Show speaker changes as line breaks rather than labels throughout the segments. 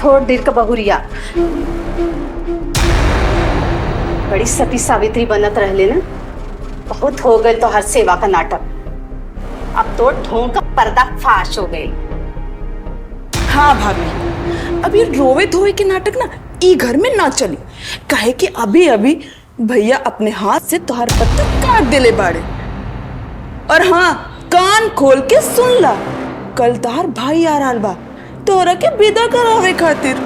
थोड़ देर का बहुरिया बड़ी सती सावित्री बनत रहले ना। बहुत हो गए तो हर सेवा का नाटक। अब तो ढोंग का पर्दा फाश हो गए।
हाँ भाभी, अभी रोवे धोवे के नाटक ना ई घर में ना चली। काहे कि अभी अभी भैया अपने हाथ से तोहर पत्ता काट देले बाड़े। और हाँ, कान खोल के सुन ला, कल तोहर भाई आ रहल बा तोरा के विदा करावे खातिर।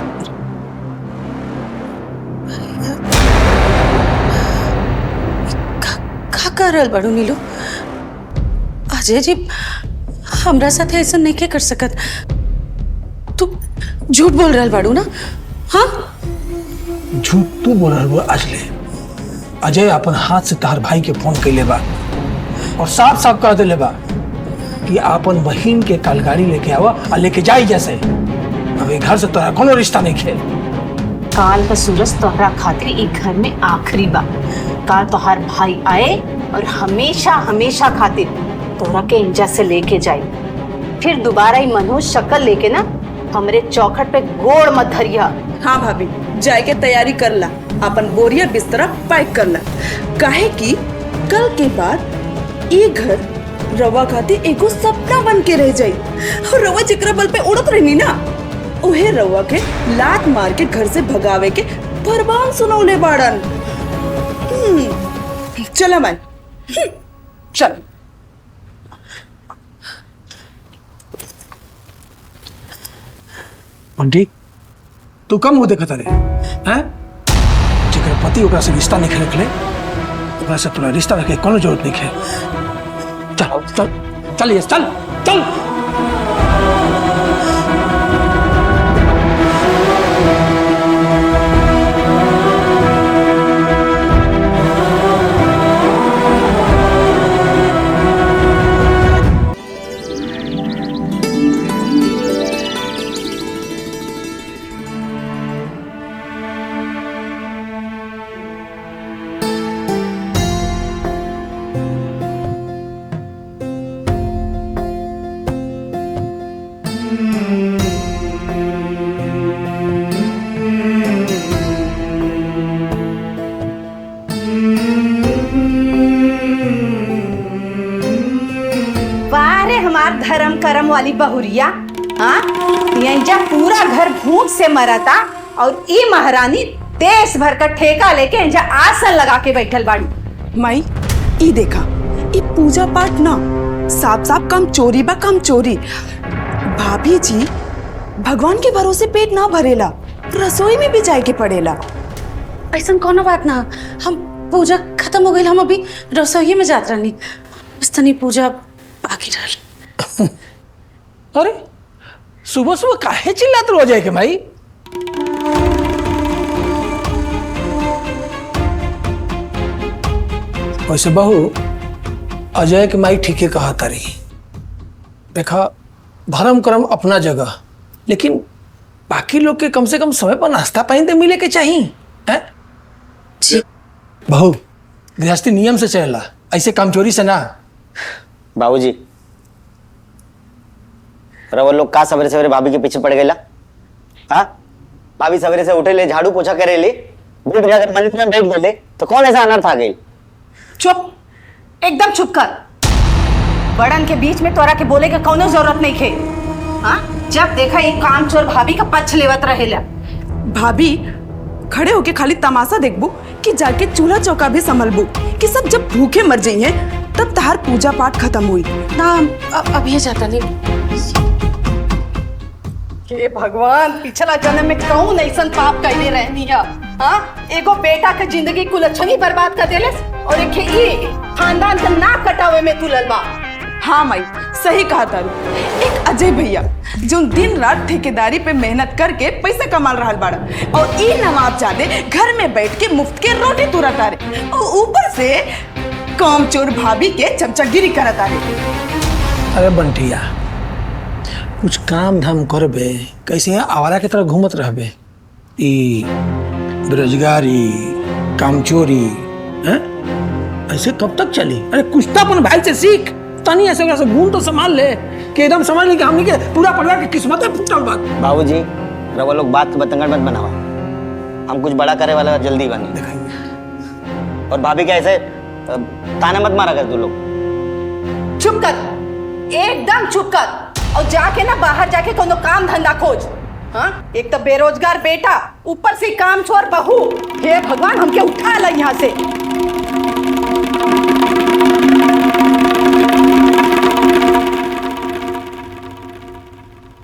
का कर रहल बाड़ू नीलू? अजय जी हमरा साथ ऐसा नहीं के कर सकत। तू झूठ बोल रहल बाड़ू ना? हाँ,
झूठ तू बोल रहा अजले। अजय अपन हाथ से तार भाई के फोन कैले बा और साफ साफ कह दिले बा कि अपन बहिन के कल गाड़ी लेके आवा और लेके जाई। जैसे अभी घर से तोरा कोनो रिश्ता नहीं खे।
काल का सूरज तोहरा खातिर एक घर में आखिरी बा। काल तोहार भाई आए और हमेशा हमेशा खातिर तोहरा के इंजा से लेके जाए। फिर दोबारा ही मनोज शक्ल लेके ना हमरे चौखट पे गोड़ मत धरिया।
हाँ भाभी, जाए के तैयारी कर ला, अपन बोरिया बिस्तरा पैक कर ला। काहे कि कल के बाद ये घर रवा खातिर एगो सपना बन के रह जाई। और रवा जिकरा बल पे उड़त रहनी ना, उहे रवा के लात मार के घर से भगावे के फरमान सुनौले बाड़न। चला मैं चल।
बंटी, तू कम हो देखता रे हैं? जेकर पति ओकरा से रिश्ता नहीं रखले, ओकरा से तोरा रिश्ता रखे कोनो जरूरत नहीं है। चल चल चल, ये चल चल।
हमार धर्म करम वाली बहुरिया। हाँ, यंजा पूरा घर भूख से मरता और ई महारानी देश भर का ठेका लेके यंजा आसन लगा के बैठल बाड़ी।
माई, ई देखा, ई पूजा पाठ ना साफ साफ कम चोरी बा, कम चोरी। भाभी जी, भगवान के भरोसे पेट ना भरेला, रसोई में भी जाए के पड़ेला।
ऐसा कोनो बात ना। हम पूजा खत्म हो गई, हम अभी रसोई में जात रहनी। तनी पूजा बाकी रहल।
अरे सुबह सुबह काहे चिल्लात रो जाए के भाई? वैसे बहू, अजय के माई ठीके कहा तारी। देखा, धर्म कर्म अपना जगह, लेकिन बाकी लोग के कम से कम समय पर नाश्ता पानी तो मिले के चाहिए हैं?
जी
बहू, गृहस्थी नियम से चलेला, ऐसे कामचोरी से ना।
बाबूजी, वो लोग का सवेरे सवेरे भाभी के पीछे पड़ गए ला? हाँ, भाभी सवेरे से उठे ले, झाड़ू पोछा करे ले, दूध जाकर मंदिर में बैठ गए तो कौन ऐसा अनर्थ आ गई?
चुप, एकदम चुप कर। बड़न के बीच में तोरा के बोले के कोनो जरूरत नहीं खे। हाँ, जब देखा ये कामचोर भाभी का पक्ष लेवत रहेला।
भाभी, खड़े होके खाली तमाशा देखबू कि जाके चूल्हा चौका भी संभलबू कि सब जब भूखे मर जाइए तब तहार पूजा पाठ खत्म हुई
ना। अभी जाता नहीं।
हे भगवान, पिछला जन्म में कौन ऐसन पाप कैले रहनी है? हाँ, एगो बेटा के जिंदगी कुलच्छनी बर्बाद कर देले और एक ये खानदान का नाक कटावे में तुलल बा।
हाँ माई, सही कहा तारू। एक अजय भैया जो दिन रात ठेकेदारी पे मेहनत करके पैसा कमा रहा बाड़ा, और ई नवाबजादे घर में बैठ के मुफ्त के रोटी तुरत आ रहे, और ऊपर से कामचोर भाभी के चमचागिरी करत आ रहे।
अरे बंटिया, कुछ काम धाम करबे, कैसे यहाँ आवारा की तरह घूमत रहबे? ई बेरोजगारी, कामचोरी, हैं? ऐसे कब तक चली? अरे कुछ तो अपन भाई से सीख। तनी ऐसे से गुण तो संभाल ले कि एकदम समझ ले कि हमने के पूरा परिवार की किस्मत है फूटल बात।
बाबूजी, रवा लोग बात के बतंगड़ मत बनावा। हम कुछ बड़ा करे वाला जल्दी बने।
दिखाइए।
और भाभी के ऐसे ताना मत मारा कर तू लोग।
चुप कर, एकदम चुप कर और जाके ना बाहर जाके कोनो काम धंधा खोज। हाँ, एक तो बेरोजगार बेटा, ऊपर से काम छोर बहू। हे भगवान, हमके उठा ला यहाँ से।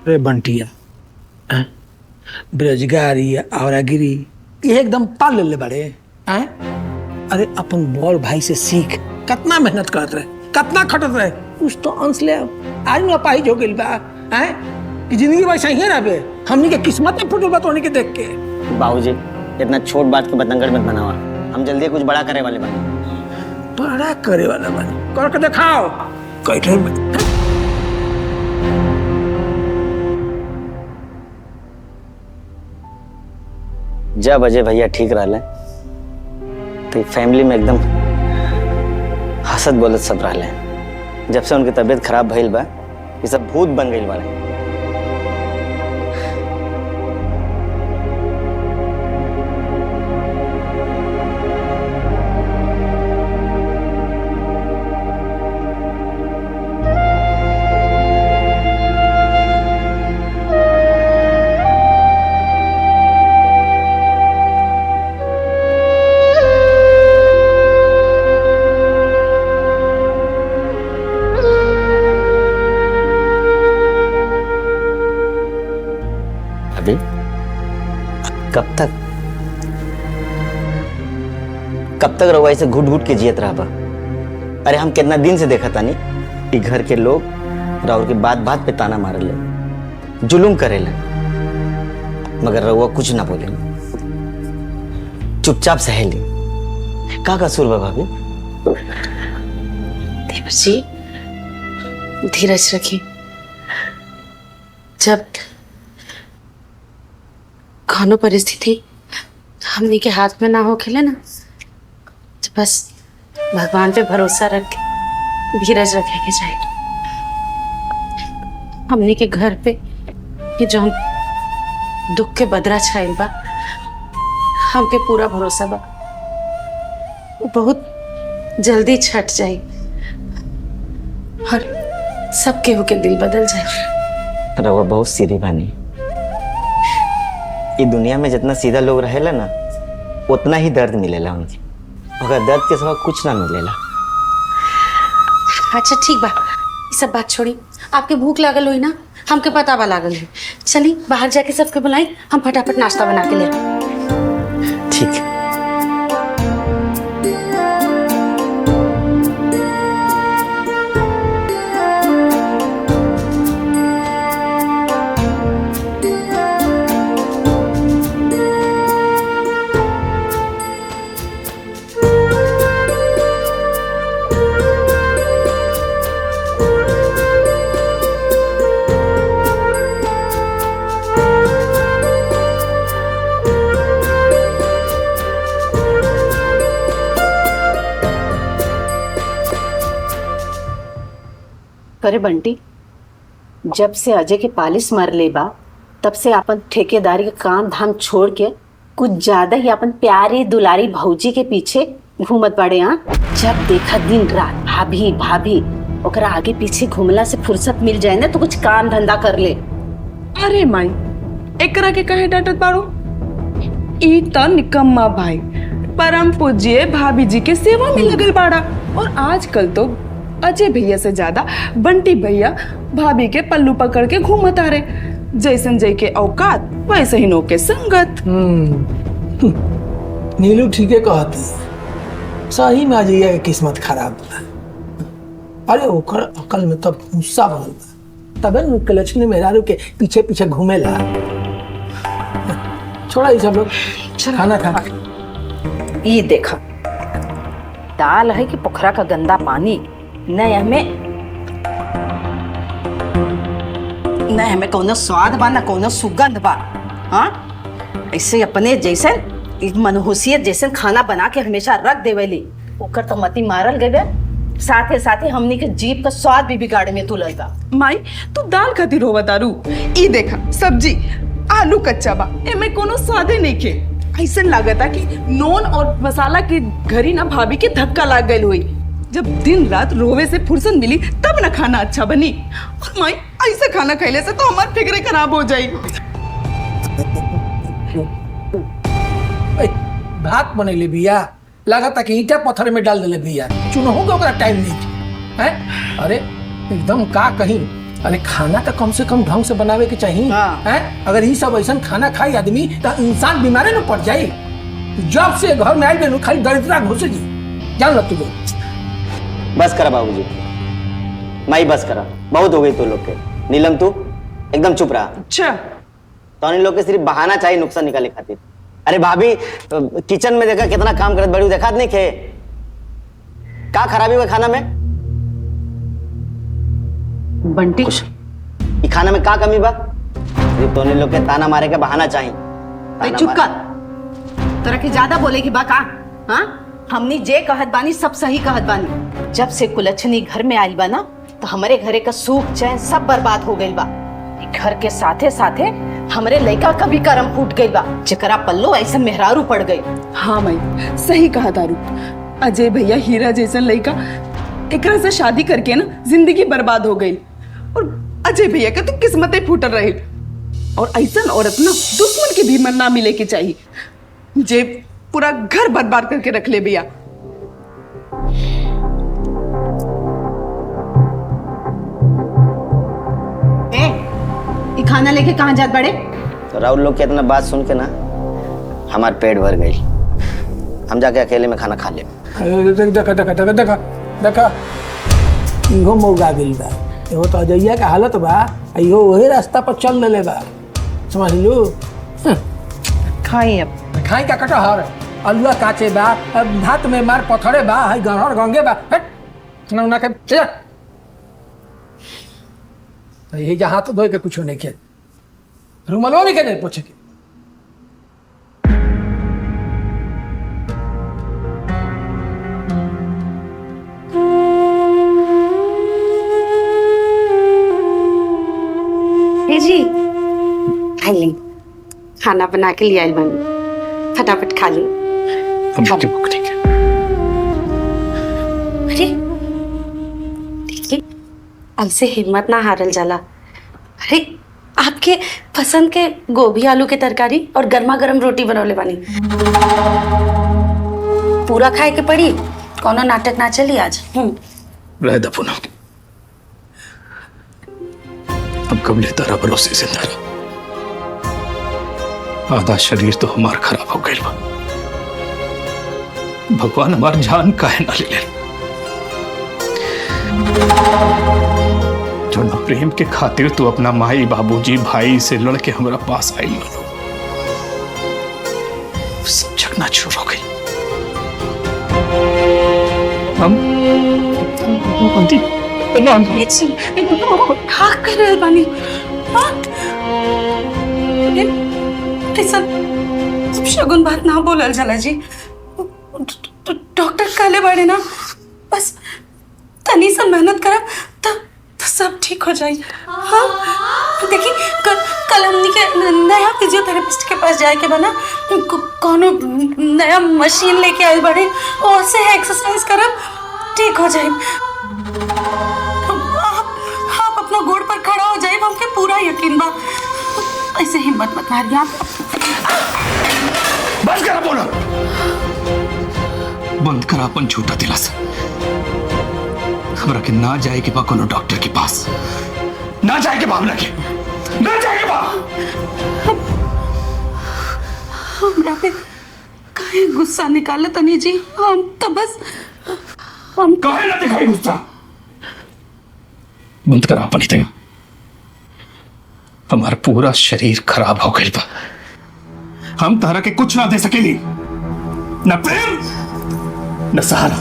रे बंटिया, बेरोजगारी आवरागिरी ये एकदम पाल ले बड़े हैं। अरे अपन बड़ भाई से सीख, कितना मेहनत करत रहे, कितना खटत रहे, कुछ तो अंश ले। आज ना पाई हो गइल बा हैं कि जिंदगी वैसा ही रहे। हमनी के किस्मत में फुटल बा तोनी के देख के।
बाबूजी इतना छोट बात के बतंगड़ मत बनावा। हम जल्दी कुछ बड़ा करे वाले बने।
बड़ा करे वाला बने, करके दिखाओ। कैठे में
जब अजय भैया ठीक रहले तो फैमिली में एकदम हंसत बोलत सब रहले। जब से उनकी तबीयत खराब भइल बा, ये सब भूत बन गइल बाड़े। अभी कब तक रहुआ ऐसे घुट घुट के जियत रहा बा? अरे हम कितना दिन से देखा तानी कि घर के लोग राहुल के बात बात पे ताना मारे ले, जुलुम करे ले, मगर रहुआ कुछ ना बोले, चुपचाप सहेली। का कसूर बा भाभी?
देवर जी धीरज रखिए। जब खानो परिस्थिति हमनी के हाथ में ना हो खेले ना, तो बस भगवान पे भरोसा रख के धीरज रखे के चाहिए। हमनी के घर पे ये जो दुख के बदरा छाइल बा, हमके पूरा भरोसा बा वो बहुत जल्दी छट जाए और सब केहू के दिल बदल जाए।
रहुआ बहुत सीधी बानी। ये दुनिया में जितना सीधा लोग रहेला ना, उतना ही दर्द मिलेला उनके, मगर दर्द के सिवा कुछ ना मिलेला।
अच्छा ठीक बा, ये सब बात छोड़ी। आपके भूख लागल हुई ना, हमके पता बा लागल है। चली बाहर जाके सबके बुलाई, हम फटाफट नाश्ता बना के ले आएं।
ठीक है।
अरे बंटी, जब से अजय के पालिश मार ले बा, तब से अपन ठेकेदारी के काम धाम छोड़ के कुछ ज्यादा ही अपन प्यारी दुलारी भौजी के पीछे घूमत पड़े। हाँ, जब देखा दिन रात भाभी भाभी, ओकरा आगे पीछे घूमला से फुर्सत मिल जाए ना तो कुछ काम धंधा कर ले।
अरे माई, एकरा के कहे डांटत बाड़ो? ई तो निकम्मा भाई परम पूज्य भाभी जी के सेवा में लगल बाड़ा। और आजकल तो अजय भैया से ज्यादा बंटी भैया भाभी के पल्लू पकड़ के घूमत आ रहे। जैसन जय के औकात वैसे ही नो के संगत।
नीलू ठीक है कहती, सही में अजय के किस्मत खराब बा। अरे ओकर अकल में तब गुस्सा बनल बा, तबे न लक्ष्मी मेहरारू के पीछे पीछे घूमेला। छोड़ा ये सब लोग, खाना खा।
ये देखा, दाल है कि पोखरा का गंदा पानी, न हमें कोनो स्वाद बा न कोनो सुगंध बा। हाँ, ऐसे अपने जैसे मनहूसियत जैसे खाना बना के हमेशा रख देवेली, ओकर तो मती मारल गए, साथे साथे हमनी के जीभ का स्वाद भी बिगाड़े में तुलल बा।
माई तू दाल खातिर हो बतारू? ई देखा सब्जी आलू कच्चा बा, एमे कोनो स्वादे नहीं के। ऐसा लागता कि नून और मसाला के घरी ना भाभी के धक्का लाग गई हुई। जब दिन रात रोवे से फुर्सत मिली तब ना खाना अच्छा बनी। और माई ऐसा खाना खैले से तो हमारी फिक्रे खराब हो जाई।
भात बनेले बिया, लागता कि ईटा पत्थर में डाल देले बिया, चुनहु के ओकरा टाइम नहीं है। अरे एकदम का कहीं, अरे खाना तो कम से कम ढंग से बनावे के चाहिए। हैं? अगर ये सब ऐसा खाना खाई आदमी तो इंसान बीमारे न पड़ जाए। जब से घर में आई बेनु खाली दरिद्रा घुसेगी, जान लो तू लोग।
बस करा बाबूजी, माई बस करा, बहुत हो गई तो लोग के। नीलम तू एकदम चुप रहा।
अच्छा
तो इन लोग के सिर्फ बहाना चाहिए नुकसान निकाले खातिर। अरे भाभी किचन में देखा कितना काम करत बड़ी, देखा नहीं खे का खराबी हुआ खाना में?
बंटी
ये खाना में का कमी बा? सिर्फ तो इन लोग के ताना मारे के बहाना चाहिए। ताना
चुप
मारे।
कर, तोरा के ज्यादा बोले की बा का? हाँ, हमनी जे कहत बानी सब सही कहत बानी। जब से कुलच्छनी घर में आइल बा ना तो हमारे घरे का सुख चैन सब बर्बाद हो गइल बा। ई घर के साथे साथे हमरे लड़का का भी करम फूट गइल बा, जेकरा पल्लो ऐसे मेहरारू पड़ गई।
हाँ माई सही कहा दारू। अजय भैया हीरा जैसा लड़का एकरा से शादी करके ना जिंदगी बर्बाद हो गई। और अजय भैया का तो किस्मतें फूटल रही। और ऐसा औरत ना दुश्मन के भी मन ना मिले के चाहिए, जे पूरा घर बर्बाद करके रख ले भैया।
ये खाना लेके कहाँ जात बड़े?
तो राहुल लोग की इतना बात सुन के ना हमार पेट भर गई। हम जाके अकेले में खाना खा ले।
देखा देखा देखा देखा देखा, इहो मौगा गइल बा। एहो तो अजैया का हालत बा, इहो वही रास्ता पर चल देले बा, समझ लो।
खाई अब
खाई का कटहर, अलुआ काचे बा, अब भात में मार पथरे बा, हाय गहर गंगे बा। हट ना के चल। ये जहां तो धोए के कुछ नहीं के, रुमालो भी के नहीं पूछे के।
जी खाली खाना बना के ले आई बनी, फटाफट खा ली।
हमके भूख नहीं है।
अरे देखिए, हमसे हिम्मत ना हारल जाला। अरे आपके पसंद के गोभी आलू के तरकारी और गर्मा गर्म रोटी बनौले बानी, पूरा खाए के पड़ी, कोनो नाटक ना चली आज।
रह दा पुनः, अब कब ले तारा भरोसे से तारा, आधा शरीर तो हमार खराब हो गई बा। भगवान हमार जान काहे ना ले ले। जो ना प्रेम के खातिर तू अपना माई बाबूजी भाई से लड़ के हमारा पास आई लो, सब चकना चूर हो गई। हम
का कर रहे बानी? हाँ? ऐसा शगुन बात ना बोलल जाला जी। डॉक्टर कहले बाड़े ना, बस तनी सा मेहनत करब तो सब ठीक हो जाई। हाँ देखी, कल हमनी के नया फिजियोथेरेपिस्ट के पास जाए के बना, कोनो नया मशीन लेके आए बड़े, और से एक्सरसाइज करब ठीक हो जाए। आप अपना गोड़ पर खड़ा हो जाए, हमके पूरा यकीन बा। ऐसे हिम्मत मत हारिए आप।
बंद करा बोलो, बंद करा अपन झूठा दिलासा। हमरा के ना जाए के बा कोनो डॉक्टर के पास, ना जाए के बा हमरा के, ना जाए के बा।
हमरा पे काहे गुस्सा निकाले तनी जी? हम तो बस हम
काहे ना दिखाई गुस्सा? बंद करा अपन ही, हमारा पूरा शरीर खराब हो गई बा। हम तारा के कुछ ना दे सकेली, न प्रेम न सहारा।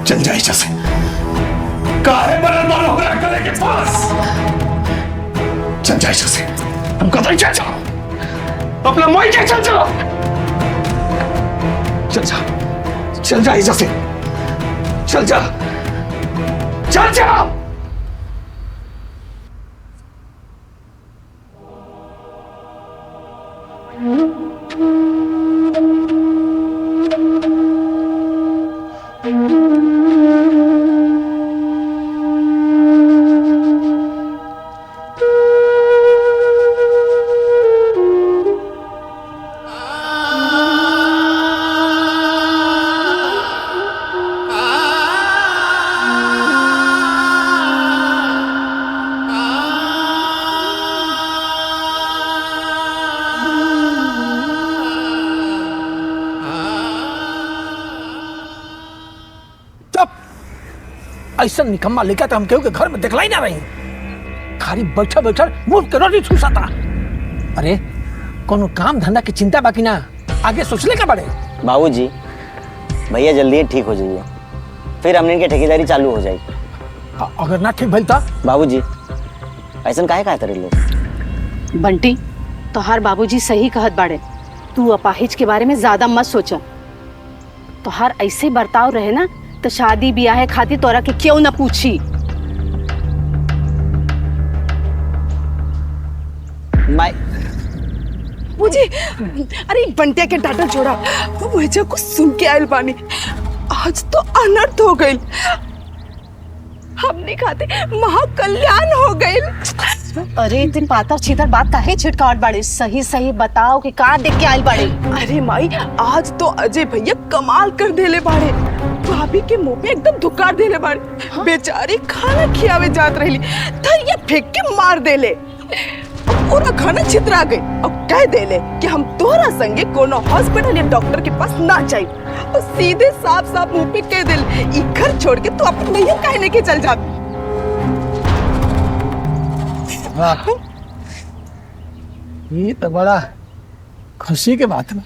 चल जाए जैसे काहे मरल मारो हमरा गले के पास। चल जाए जैसे, हम कतई चल जाओ, अपना मोई के चल जाओ। चल जा, चल जा जैसे, चल जा, चल जा। ऐसा निकम्मा लेकर तो हम केहू के घर में देखला ही ना रही। खाली बैठा बैठा मुंह के रोटी ठूसाता। अरे कोनो काम धंधा की चिंता बाकी ना, आगे सोचले का बड़े।
बाबूजी भैया जल्दी ठीक हो जाइए, फिर हमने इनकी ठेकेदारी चालू हो जाएगी।
अगर ना ठीक भइल तो
बाबूजी ऐसा काहे काहे करे लोग।
बंटी तोहार बाबूजी सही कहत बाड़े, तू अपाहिज के बारे में ज्यादा मत सोचा। तोहार ऐसे बर्ताव रहे ना तो शादी ब्याह खातिर तोरा के क्यों न पूछी।
मुझे अरे बंटिया के डाटा जोड़ा वो मुझे कुछ सुन के आयल बानी। आज तो अनर्थ हो गई, हमने खाते महाकल्याण हो गई।
अरे दिन पातर छीतर बात काहे छिटकावट बाड़े, सही सही बताओ कि का देख के आयल बाड़े।
अरे माई आज तो अजय भैया कमाल कर देले बाड़े, भाभी के मुंह पे एकदम धुकार देले बाड़े। हाँ? बेचारी खाना खियावे जात रही थरिया फेंक के मार देले, पूरा खाना छितरा गई और कह देले कि हम तोरा संगे कोनो हॉस्पिटल या डॉक्टर के पास ना जाई, और सीधे साफ साफ मुंह पे कह देले ई घर छोड़ के तू अपन नैया काहे लेके चल जा।
ये तो बड़ा खुशी के बात बा।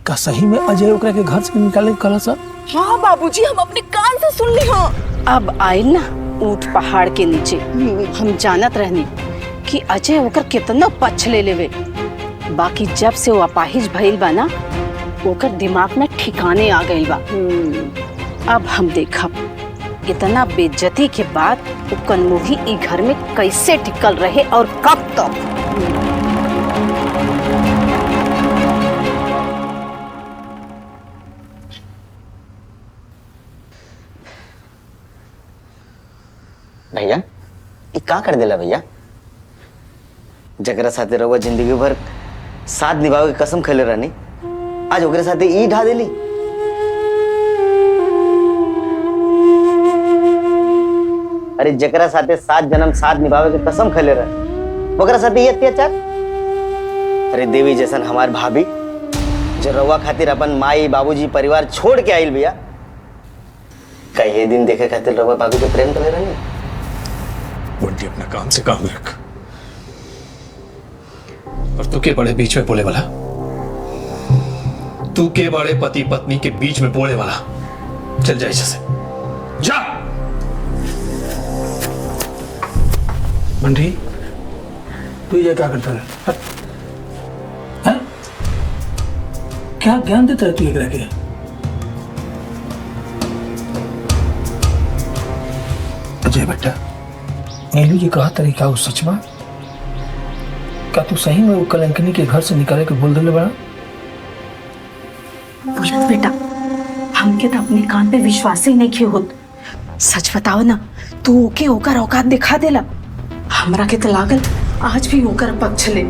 का सही में अजय ओकरा के घर से निकाले कल सर?
हाँ बाबूजी हम अपने कान से सुन ली। हाँ
अब आयल ना ऊंट पहाड़ के नीचे, हम जानत रहनी कि अजय ओकर कितना पछ ले लेवे, बाकी जब से वो अपाहिज भइल बा ना ओकर दिमाग में ठिकाने आ गइल बा। अब हम देखब इतना बेइज्जती के बाद वो कनमुही ई घर में कैसे टिकल रहे और कब तक।
भैया ये का कर देला भैया, जकरा साथे रहुआ जिंदगी भर साथ निभावे के कसम खैले रहनी, आज ओकरे साथे ई ढा देली। अरे जकरा साथे 7 जन्म साथ निभावे के कसम खैले रहे ओकरा साथे ये अत्याचार। अरे देवी जैसन हमार भाभी जो रहुआ खातिर अपन माई बाबूजी परिवार छोड़ के आइल भैया, कई दिन देखे खातिर रहुआ भाभी के प्रेम करे रहनी।
बंटी अपना काम से काम रख, और तू के बड़े बीच में बोले वाला, तू के बड़े पति पत्नी के बीच में बोले वाला, चल जा से जा।
बंटी तू ये क्या करता है? क्या ज्ञान देता है तू एक रह के? अजय बेटा नीलू जी कहा तरीका उस सच बा? क्या तू सही में वो कलंकनी के घर से निकाले के बोल दिले बड़ा?
बोलत बेटा हमके तो अपने कान पे विश्वास ही नहीं किए होत।
सच बताओ ना, तू ओके ओकर औकात दिखा देला।
हमरा के तो लागल आज भी ओकर पक्ष ले,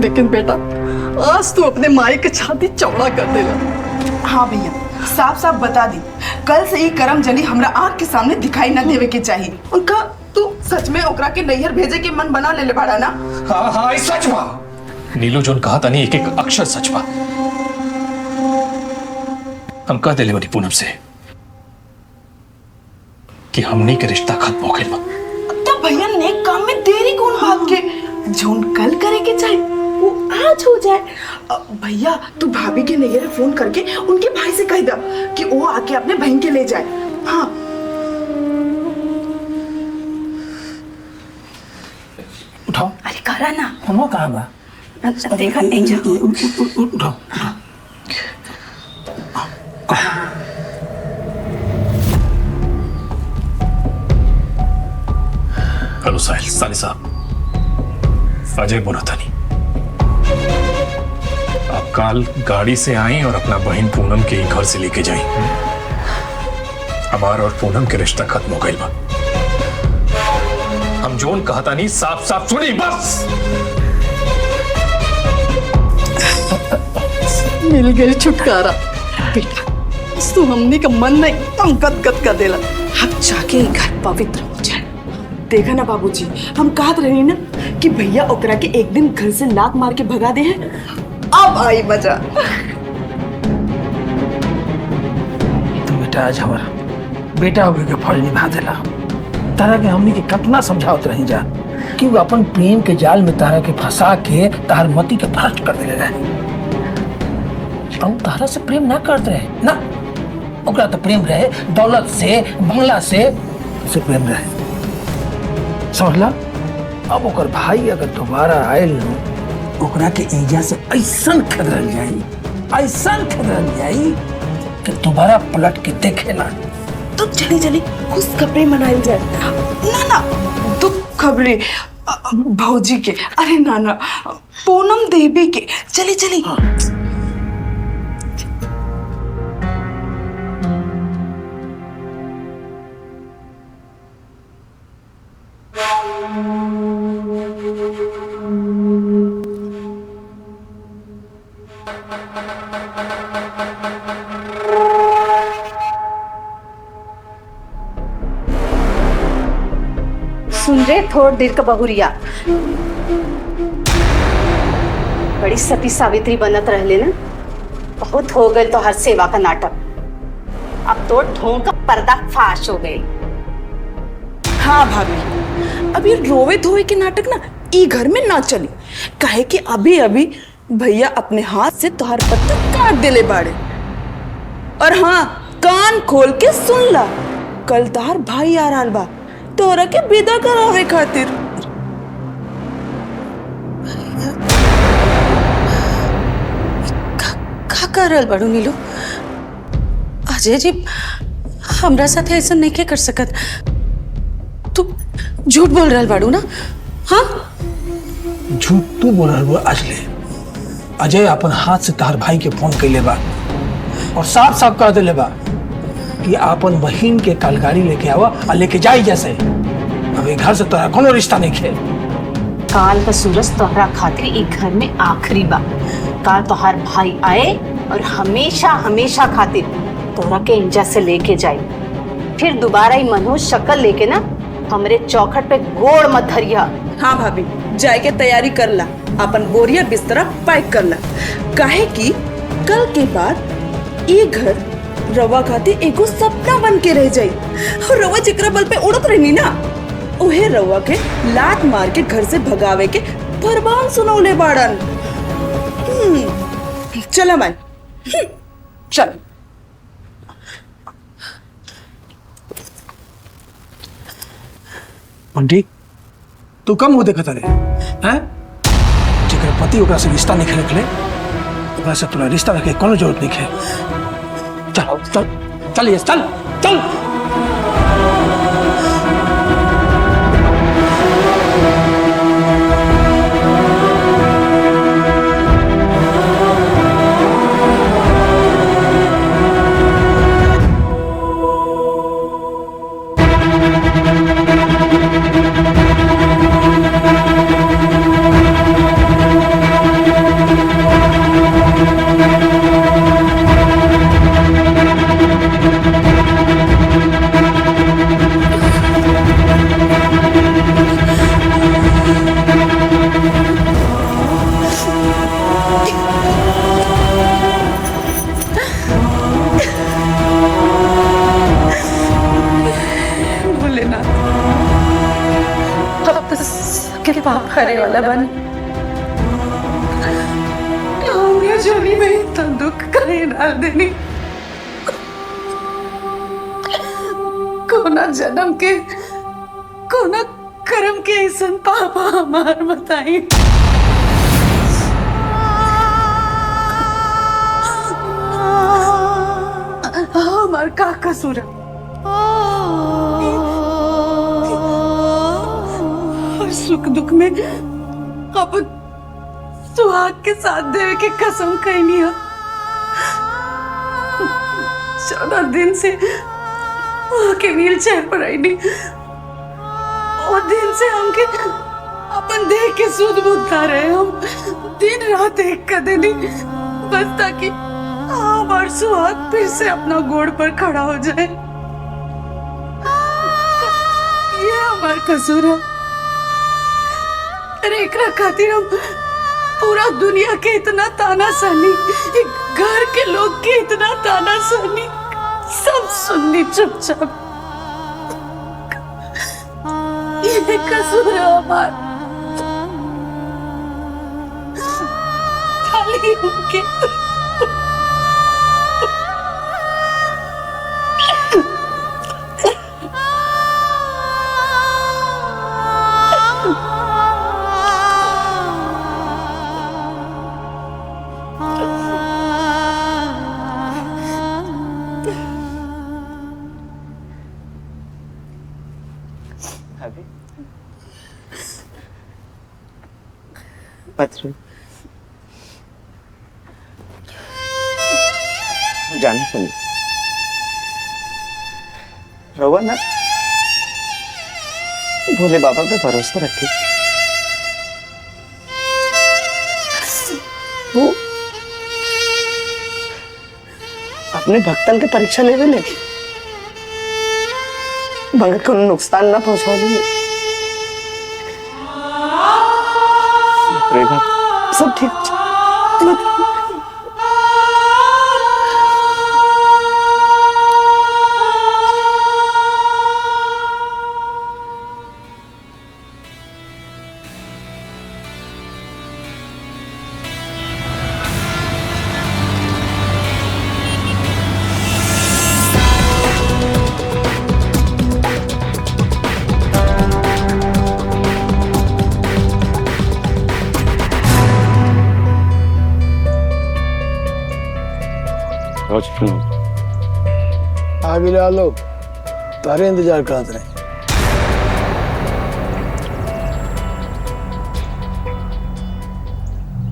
लेकिन बेटा आज तू अपने माई के छाती चौड़ा कर देला।
हाँ भैया साफ साफ बता दी, कल से ही करम जली हमरा आँख के सामने दिखाई न देवे के चाहिए। उनका तू सच में ओकरा के नैहर भेजे के मन बना ले बाड़ा ना?
हाँ हाँ सच बा, नीलू जोन कहा था नहीं एक एक अक्षर सच बा। हम कह दिले बनी पूनम से कि हमनी के रिश्ता खत्म हो गइल बा।
तो भैया नेक काम में देरी कौन बात के, जोन कल करे के चाहे वो आज हो जाए। भैया तू भाभी के नैहर फोन करके उनके भाई से कह दा कि वो आके अपने बहन के ले जाए। हाँ
उठाओ।
अरे करा ना,
हम कहाँ बा?
देखा एंजल
उठाओ।
हेलो साहिल, साली साहब, अजय बोनाथानी, आप कल गाड़ी से आई और अपना बहन पूनम के घर से लेके जाई। हमारा और पूनम के रिश्ता खत्म हो गई बा। हम जोन कहता नहीं साफ साफ सुनी बस।
मिल गई छुटकारा बेटा, तू हमने का मन में एकदम गदगद कर देला। अब जाके घर पवित्र हो जाए।
देखा ना बाबूजी, हम कहत रही ना कि भैया ओकरा के एक दिन घर से लात मार के भगा दे हैं। अब आई मजा।
तुम बेटा आज हमारा बेटा होके के फर्ज निभा देला। तारा के हमनी के कितना समझावत रही जा कि वो अपन प्रेम के जाल में तारा के फंसा के तार मती के भ्रष्ट कर देले रहे। हम तारा से प्रेम ना करते रहे ना, ओकरा तो प्रेम रहे दौलत से, बंगला से प्रेम रहे, समझला। अब ओकर भाई अगर दोबारा आयल ओकरा के एजा से ऐसा खदरल जाई कि दोबारा पलट के देखे ना।
तो चली चली खुश खबरें मनाई जाए। ना ना दुख खबरें भौजी के, अरे ना ना पूनम देवी के, चली चली।
सुन रे थोड़ देर का बहुरिया, बड़ी सती सावित्री बनत रहले ना। बहुत हो गए तो हर सेवा का नाटक, अब तो ढोंग का पर्दा फाश हो गए।
हाँ भाभी, अब ये रोवे धोवे के नाटक ना ई घर में ना चली, काहे कि अभी अभी भैया अपने हाथ से तोहर पत्ता काट देले बाड़े। और हाँ, कान खोल के सुन ला, कल तोहर भाई आ रहा बा तोरा के विदा करावे खातिर।
का कर रहल बाड़ू नीलू? अजय जी हमरा साथे ऐसा नहीं के कर सकत। तू झूठ बोल रहल बाड़ू ना? हाँ
झूठ तू बोल रहा अजले। अजय अपन हाथ से तार भाई के फोन कैले बा और साफ साफ कह दिले बा कि अपन बहिन के कलगाड़ी लेके आवा और लेके जाई जैसे। अभी घर से तोरा कोनो रिश्ता नहीं खे।
काल का सूरज तोहरा खातिर ई घर में आखिरी बा। काल तोहार भाई आए और हमेशा हमेशा खातिर तोहरा के इंजा से लेके जाए। फिर दोबारा ही मनोज शक्ल लेके ना हमरे चौखट पे गोड़ मत धरिया।
हाँ भाभी, जाए के तैयारी कर ला, अपन बोरिया बिस्तरा पैक कर ला, काहे कि कल के बाद ये घर रवा खातिर एगो सपना बन के रह जाई। और रवा जिकरा बल पे उड़त रहनी ना, उहे रवा के लात मार के घर से भगावे के फरमान सुनौले बाड़न। चला मैं चल।
पंडित तू कम हो देखता रे हैं? जेकर पति ओकरा से रिश्ता नहीं रखले ओकरा से तोरा रिश्ता रखे कोनो जरूरत नहीं है। चल चल चल चल चल।
करे वाला बन जोनी में इतना दुख कहे डाल देनी। कोना जन्म के कोना कर्म के ऐसन पापा हमार बताई। हमार का कसूर है? सुख दुख में अपन सुहाग के साथ देवे के कसम कहनी है। 14 दिन से वहाँ के व्हील चेयर पर आई नहीं, और दिन से हमके अपन देह के सुध बुद्धता रहे। हम दिन रात एक कर देनी बस ताकि हमार सुहाग फिर से अपना गोड़ पर खड़ा हो जाए। ये हमार कसूर है। अरे एकरा खातिर हम पूरा दुनिया के इतना ताना सहनी, एक घर के लोग के इतना ताना सहनी, सब सुननी चुपचाप। ये कसूर है हमारा, खाली उनके।
पत्र जाने सुनिए रहुआ ना भोले बाबा पे भरोसा रखिए। वो अपने भक्तन के परीक्षा लेवे ले मगर को नुकसान ना पहुंचा दिए। सब ठीक
आगे लोग तारे इंतजार करते रहे।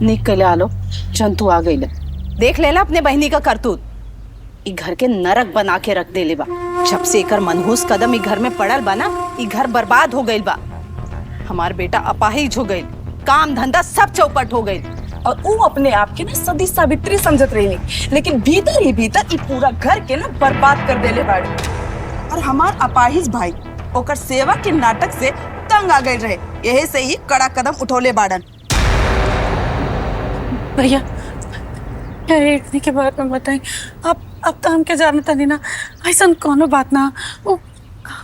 निकले आलो जंतु आ गई। देख लेला अपने बहनी का करतूत। ई घर के नरक बना के रख दे ले बा। जब से एकर मनहूस कदम ई घर में पड़ल बा ना, ई घर बर्बाद हो गइल बा। हमार बेटा अपाहिज हो गइल, काम धंधा सब चौपट हो गइल।
और वो अपने आप के ना सदी सावित्री समझत रही, लेकिन भीतर ही भीतर ये पूरा घर के ना बर्बाद कर देले बाड़ी। और हमार अपाहिज भाई ओकर सेवा के नाटक से तंग आ गए रहे, यही से ही कड़ा कदम उठौले बाड़न।
भैया एक के बारे में बताएं। अब तो हमके जानता नहीं ना, ऐसा कोनो बात ना। वो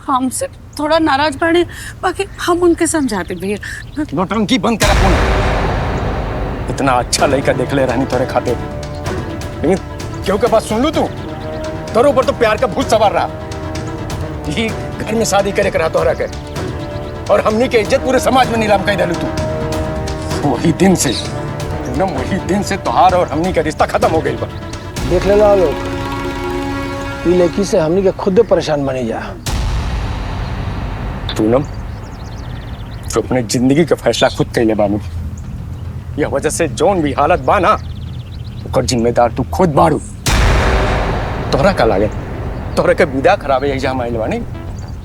हमसे थोड़ा नाराज बाड़े, बाकी हम उनके समझाते भैया।
नौटंकी बंद कर अपना। इतना अच्छा लड़का देख ले रहनी तोरे खाते, लेकिन क्यों के बात सुन लू तू तोरे ऊपर तो प्यार का भूत सवार रहा। यही घर में शादी करे करा तोहरा के, और हमनी के इज्जत पूरे समाज में नीलाम कर डालू तू। वही दिन से एकदम वही दिन से तोहार और हमनी का रिश्ता खत्म हो गई बा।
देख लेना लोग, ये लड़की से हमनी के खुद परेशान बनी जा।
पूनम तो अपने जिंदगी का फैसला खुद कर ले बानू। यह वजह से जौन भी हालत बा ना, ओकर जिम्मेदार तू खुद बाड़ू। तोहरा का लागे तोहरा के विदा खराबे एग्जाम आइल बानी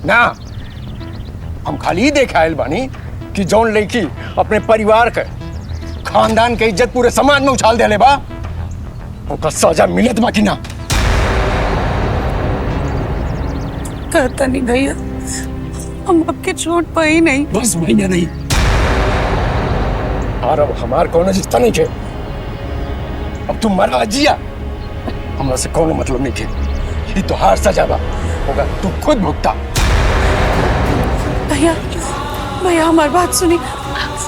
ना। हम खाली ही देख आइल बानी कि जौन लड़की अपने परिवार के खानदान के इज्जत पूरे समाज में उछाल देले बा, ओकर सजा मिलत बा कि ना।
कहता नहीं भैया, हम आपके चोट पाई नहीं।
बस महीना नहीं, और अब हमार कोनो रिश्ता नहीं के। अब तुम मरा जिया हमरा से कोनो मतलब नहीं के। ये तो हार सजा बा, होगा तू खुद भुगता।
भैया भैया हमारी बात सुनी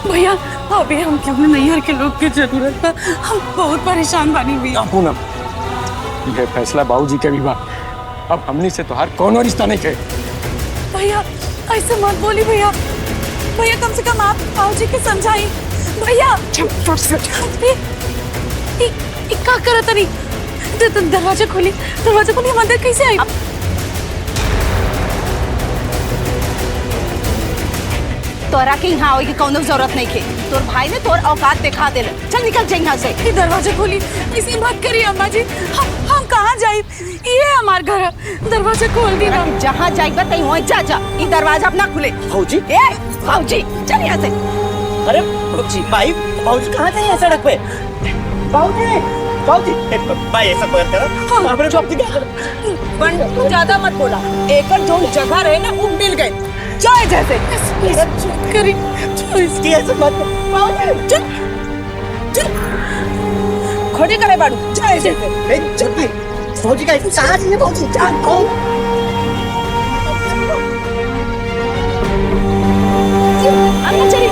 भैया। अभी हम क्यों नैहर के लोग की जरूरत है, हम बहुत परेशान बानी भी।
पूनम ये फैसला बाबूजी के भी बा। अब हमनी से तोहार कोनो रिश्ता नहीं के।
भैया ऐसे मत बोली भैया। भैया कम से कम आप बाबूजी के समझाई भैया। क्या करत नहीं? दरवाजा खोली, दरवाजा खोली। हम अंदर कैसे आई?
तोरा के यहाँ आवे की कोनो जरूरत नहीं के। तोर भाई ने तोर औकात दिखा देले। चल निकल जा यहाँ से।
दरवाजा खोली, ऐसे मत करिए अम्मा जी। हम कहाँ जाए? ये हमार घर है, दरवाजा खोल दी ना।
जहाँ जाइबा तई वहीं जा। ये दरवाजा अपना खुले।
भाऊजी
भाऊजी चल यहाँ से।
अरे भाई भाऊजी कहाँ थे यहाँ सड़क पे? भाऊजी भाई ऐसा मत करो। आपने चुप
तू ज्यादा मत बोला, एकर जो जगह रहे ना वो मिल गए। जाए जैसे खड़ी करे बाड़ू, जाए जैसे।
भौजी का इंतजार है भौजी जान को
अंदर चलिए।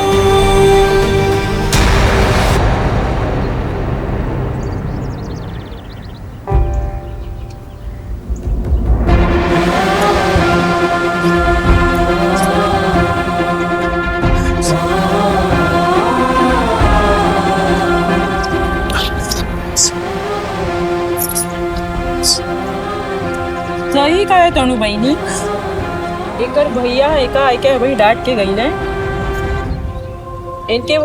सही काय तणू बहिणी एकर भैया एका ऐके भाई डांट के गई ने इनके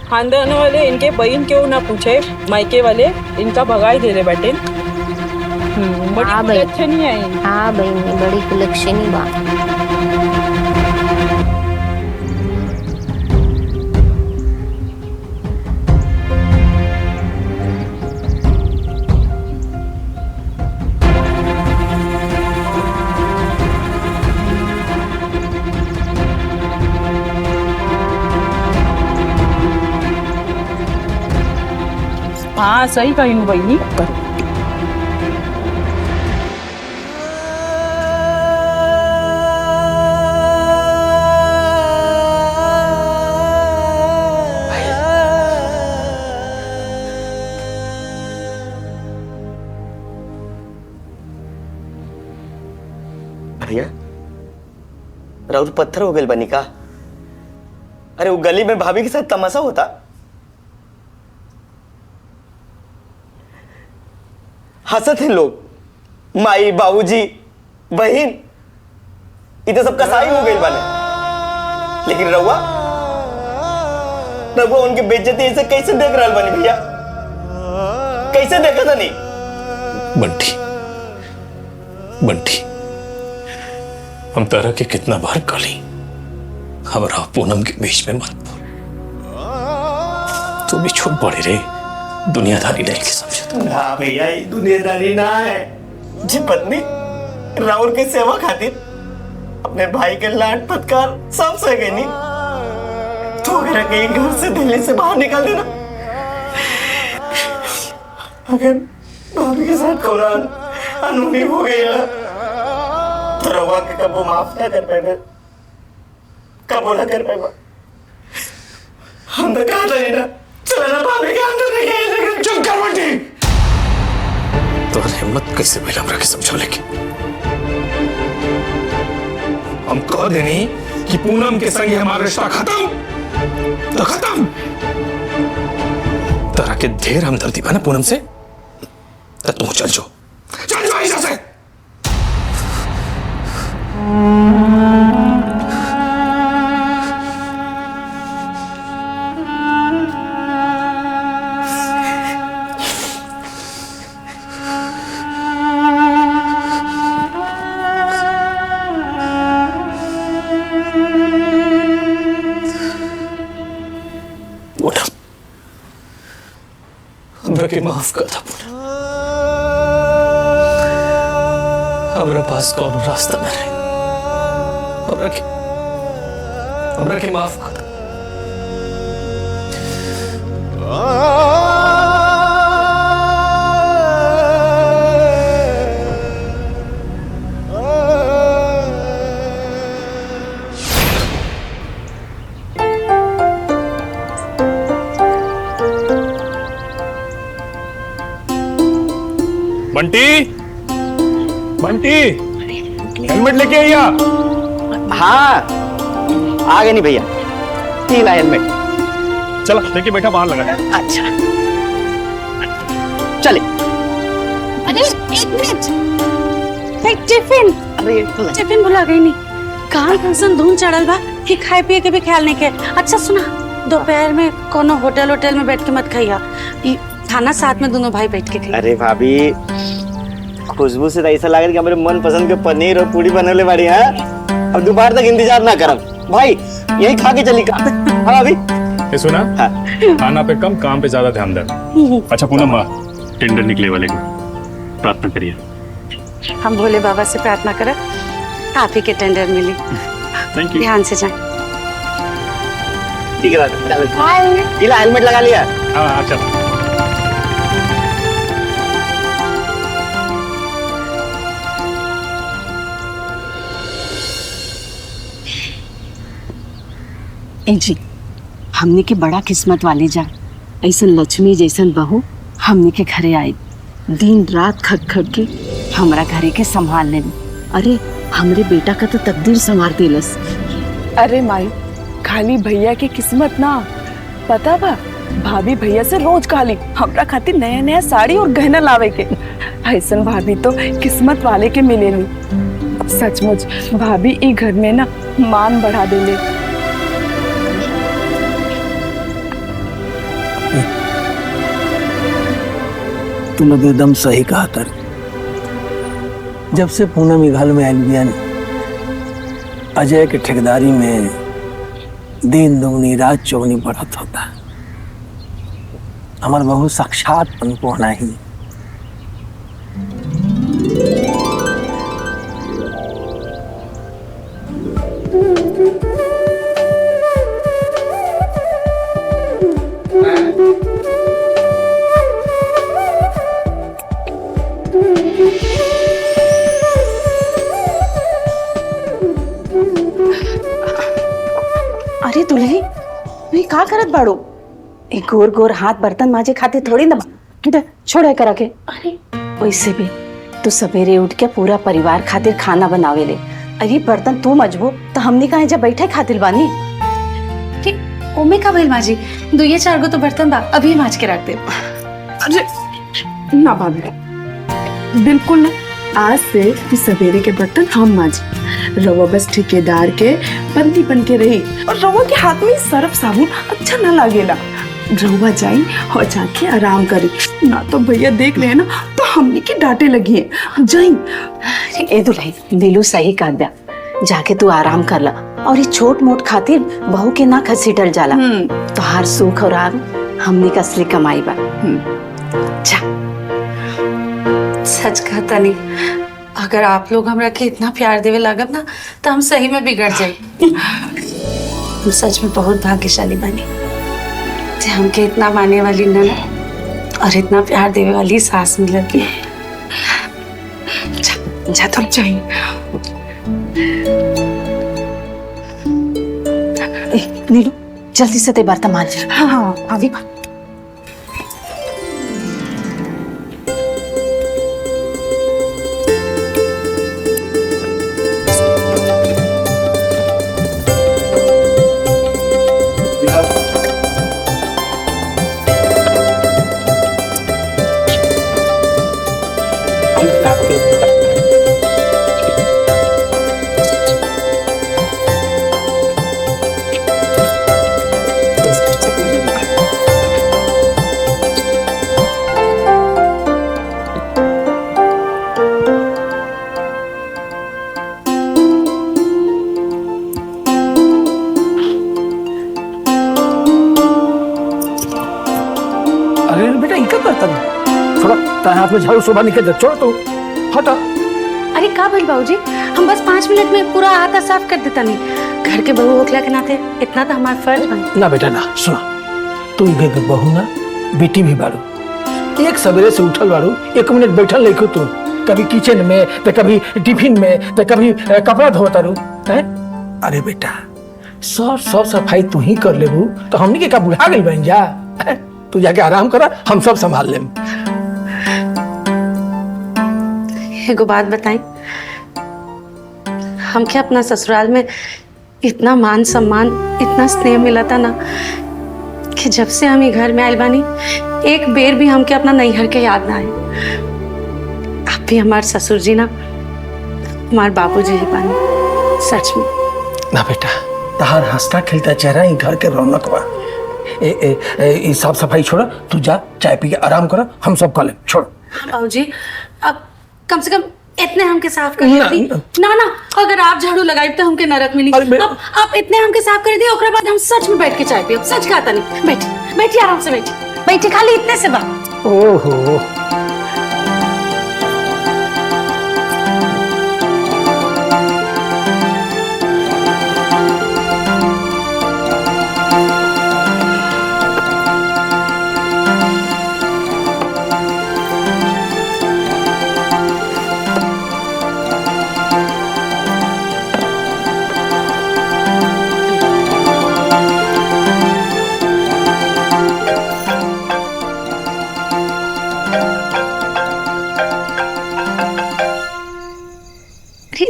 खानदान वाले इनके बहन क्यों ना पूछे मायके वाले इनका भगाई दे रहे बैठे बड़ी
हाँ
कुल
भाई।
अच्छे नहीं आई
हाँ बहनी बड़ी कुलक्षणी बा।
हाँ सही कही बहनी
भैया राउर पत्थर हो गए बनी का। अरे वो गली में भाभी के साथ तमाशा होता। हंसत हैं लोग माई बाबूजी बहन इधर सब कसाई हो गई बने लेकिन रउआ रउआ उनकी बेइज्जती ऐसे कैसे देख रहा बनी भैया कैसे देखा था नहीं।
बंटी बंटी हम तारा के कितना बार कली हमारा पूनम के बीच में मत बोल। तू भी छोट बड़े रे दुनियादारी नहीं के समझ।
ना भैया ये दुनियादारी ना है जी पत्नी राहुल के सेवा खातिर अपने भाई के लाड फटकार सब सह गई नहीं तो अगर कहीं घर से दिल्ली से बाहर निकाल देना अगर भाभी के साथ कोरान अनहोनी हो गई ना तो रवा के कब वो माफ ना कर पाएगा कब वो ना कर पाएगा। हम तो कहा था ना चलो ना भाभी के अंदर नहीं गए।
चुप कर बंटी तो हिम्मत कैसे मिला हमरा के समझो लेके हम कह देनी कि पूनम के संग हमारा रिश्ता खत्म तो खत्म। तारा के ढेर हमदर्दी बना पूनम से तो तू चल जो ऐसा से। पूनम हमरा के माफ कर दा पूनम। हमरा पास कौन रास्ता न रहे हमरा के माफ कर दा। बंटी बंटी हेलमेट लेके आइया।
हाँ आ गए नहीं भैया तीन हेलमेट।
चला लेके बैठा बाहर लगा है।
अच्छा चले।
अरे एक मिनट टिफिन
अरे
टिफिन भुला गई नहीं कहाँ कैसन धुन चढ़ल बा कि खाए पिए के भी ख्याल नहीं के। अच्छा सुना दोपहर में कोनो होटल में बैठ के मत खाइया ई खाना साथ में दोनों भाई बैठ के खाइया।
अरे भाभी खुशबू से तो ऐसा लगा कि हमारे मन पसंद के पनीर और पूरी बनने वाली है। अब दोपहर तक इंतजार ना करब भाई यही खा के चली का। हाँ भाभी
ये सुना
हाँ।
खाना पे कम काम पे ज्यादा ध्यान दे। अच्छा पूनम माँ टेंडर निकले वाले को प्रार्थना करिए।
हम भोले बाबा से प्रार्थना करें आप ही के टेंडर मिली।
Thank you.
ध्यान से जाए।
ठीक है भाभी हेलमेट लगा लिया।
हाँ अच्छा
ए जी, हमने के बड़ा किस्मत वाले जा, ऐसन लक्ष्मी जैसन बहू हमने के घरे आई, दिन रात खट खट के हमरा घरे के संभाल ले। अरे हमरे बेटा का तो तकदीर संवार देलस।
अरे माई, खाली भैया की किस्मत ना, पता बा भाभी भैया से रोज खाली हमरा खातिर नया नया साड़ी और गहना लावे के। ऐसन भाभी तो किस्मत वाले के मिलेली। सचमुच भाभी ई घर में ना मान बढ़ा देले।
तू लोग एकदम सही कहा तर। जब से पूनम घर में आयल बिया अजय के ठेकेदारी में दिन दुगनी रात चौगनी बढ़त होता। हमार बहू साक्षात अनपूर्णा ही।
अरे दुल्ही, तू का करत बाड़ू? एक गोर गोर हाथ बर्तन माजे खाते थोड़ी ना छोड़े करा के। अरे वैसे भी तू सवेरे उठ के पूरा परिवार खातिर खाना बनावे ले। अरे बर्तन तू मजबू तो हमने कहा जब बैठे खातिर बानी।
ठीक ओमे का भइल माजी, 2-4 गो तो बर्तन बा, अभी माज के रख दे।
अरे ना भाभी, बिल्कुल ना। आज से तू सवेरे के बर्तन हम माज, रवा बस ठेकेदार के बंदी बन के रही। और रवा के हाथ में सर्फ साबुन अच्छा ना लागेला। रवा जाई और जाके आराम करी, ना तो भैया देख रहे हैं ना तो हमने की डांटे लगी है। जाई।
ए दुल्ही, दिलू सही कर दिया, जाके तू आराम कर ला। और ये छोट मोट खातिर बहू के ना घसीटल जाला। तो हर सुख और आग हमने का असली कमाई बा। जा।
सच कहता नहीं, अगर आप लोग हमरा के इतना प्यार देवे लागत ना तो हम सही में बिगड़ जाए। हम सच में बहुत भाग्यशाली बनी जे हमके इतना मानने वाली ननद और इतना प्यार देवे वाली सास मिलती। जा तुम चाहिए।
नीलू जल्दी से ते बर्तन मांज।
हाँ हाँ अभी
हाथ में झाड़ू सुबह निकल छोड़ तो हटा।
अरे का भइल बाबूजी, हम बस 5 मिनट में पूरा आटा साफ कर देता नहीं। घर के बहू होखला के नाते इतना तो हमारा फर्ज बन।
ना बेटा ना, सुना, तू घर के बहू ना बेटी भी बाड़ू। एक सवेरे से उठल बाड़ू, 1 मिनट बैठल नहीं को तू, कभी किचन में तो कभी टिफिन में तो कभी कपड़ा धोता रू है। अरे बेटा सब सफाई तू ही कर लेबू तो हमनी के का बुढ़ा गई बन जा। तू जाके आराम करा, हम सब संभाल लेम।
एगो बात बताई, हमके अपना ससुराल में इतना मान सम्मान, इतना स्नेह मिला था ना कि जब से हम ये घर में आए बानी एक बेर भी हमके अपना नैहर के याद ना आए। आप भी हमारे ससुर जी ना हमारे बाबूजी ही बानी, सच में।
ना बेटा, तहार हंसता खिलता चेहरा ही घर के रौनक बा। साफ सफाई छोड़ा, तू जा चाय पी के आराम करा, हम सब कर ले। छोड़
बाबूजी, अब कम से कम इतने हमके साफ कर दिए ना ना, अगर आप झाड़ू लगाई तो हमके नरक मिली। अब आप इतने हमके साफ कर दिए, ओकरा बाद हम सच में बैठ के चाय पियो। सच कहता नहीं, बैठिए बैठिए आराम से बैठिए, खाली इतने से बात।
ओहो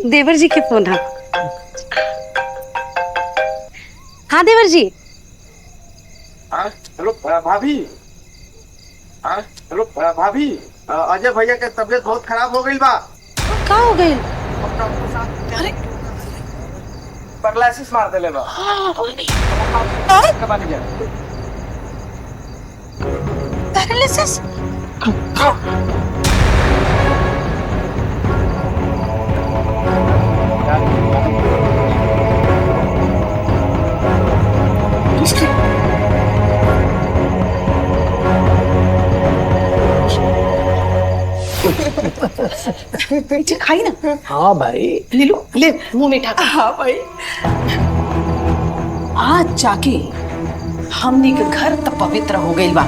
देवर जी के फोन है। हाँ देवर जी।
हेलो भाभी। हेलो भाभी, अजय भैया के तबीयत बहुत खराब हो गई बा।
क्या हो गई?
अरे पैरालिसिस मार देले बा।
पैरालिसिस? खाई ना।
हाँ भाई,
ले लो, ले मुंह में ठाक।
हाँ भाई,
आज जाके हमने के घर तक पवित्र हो गई बा।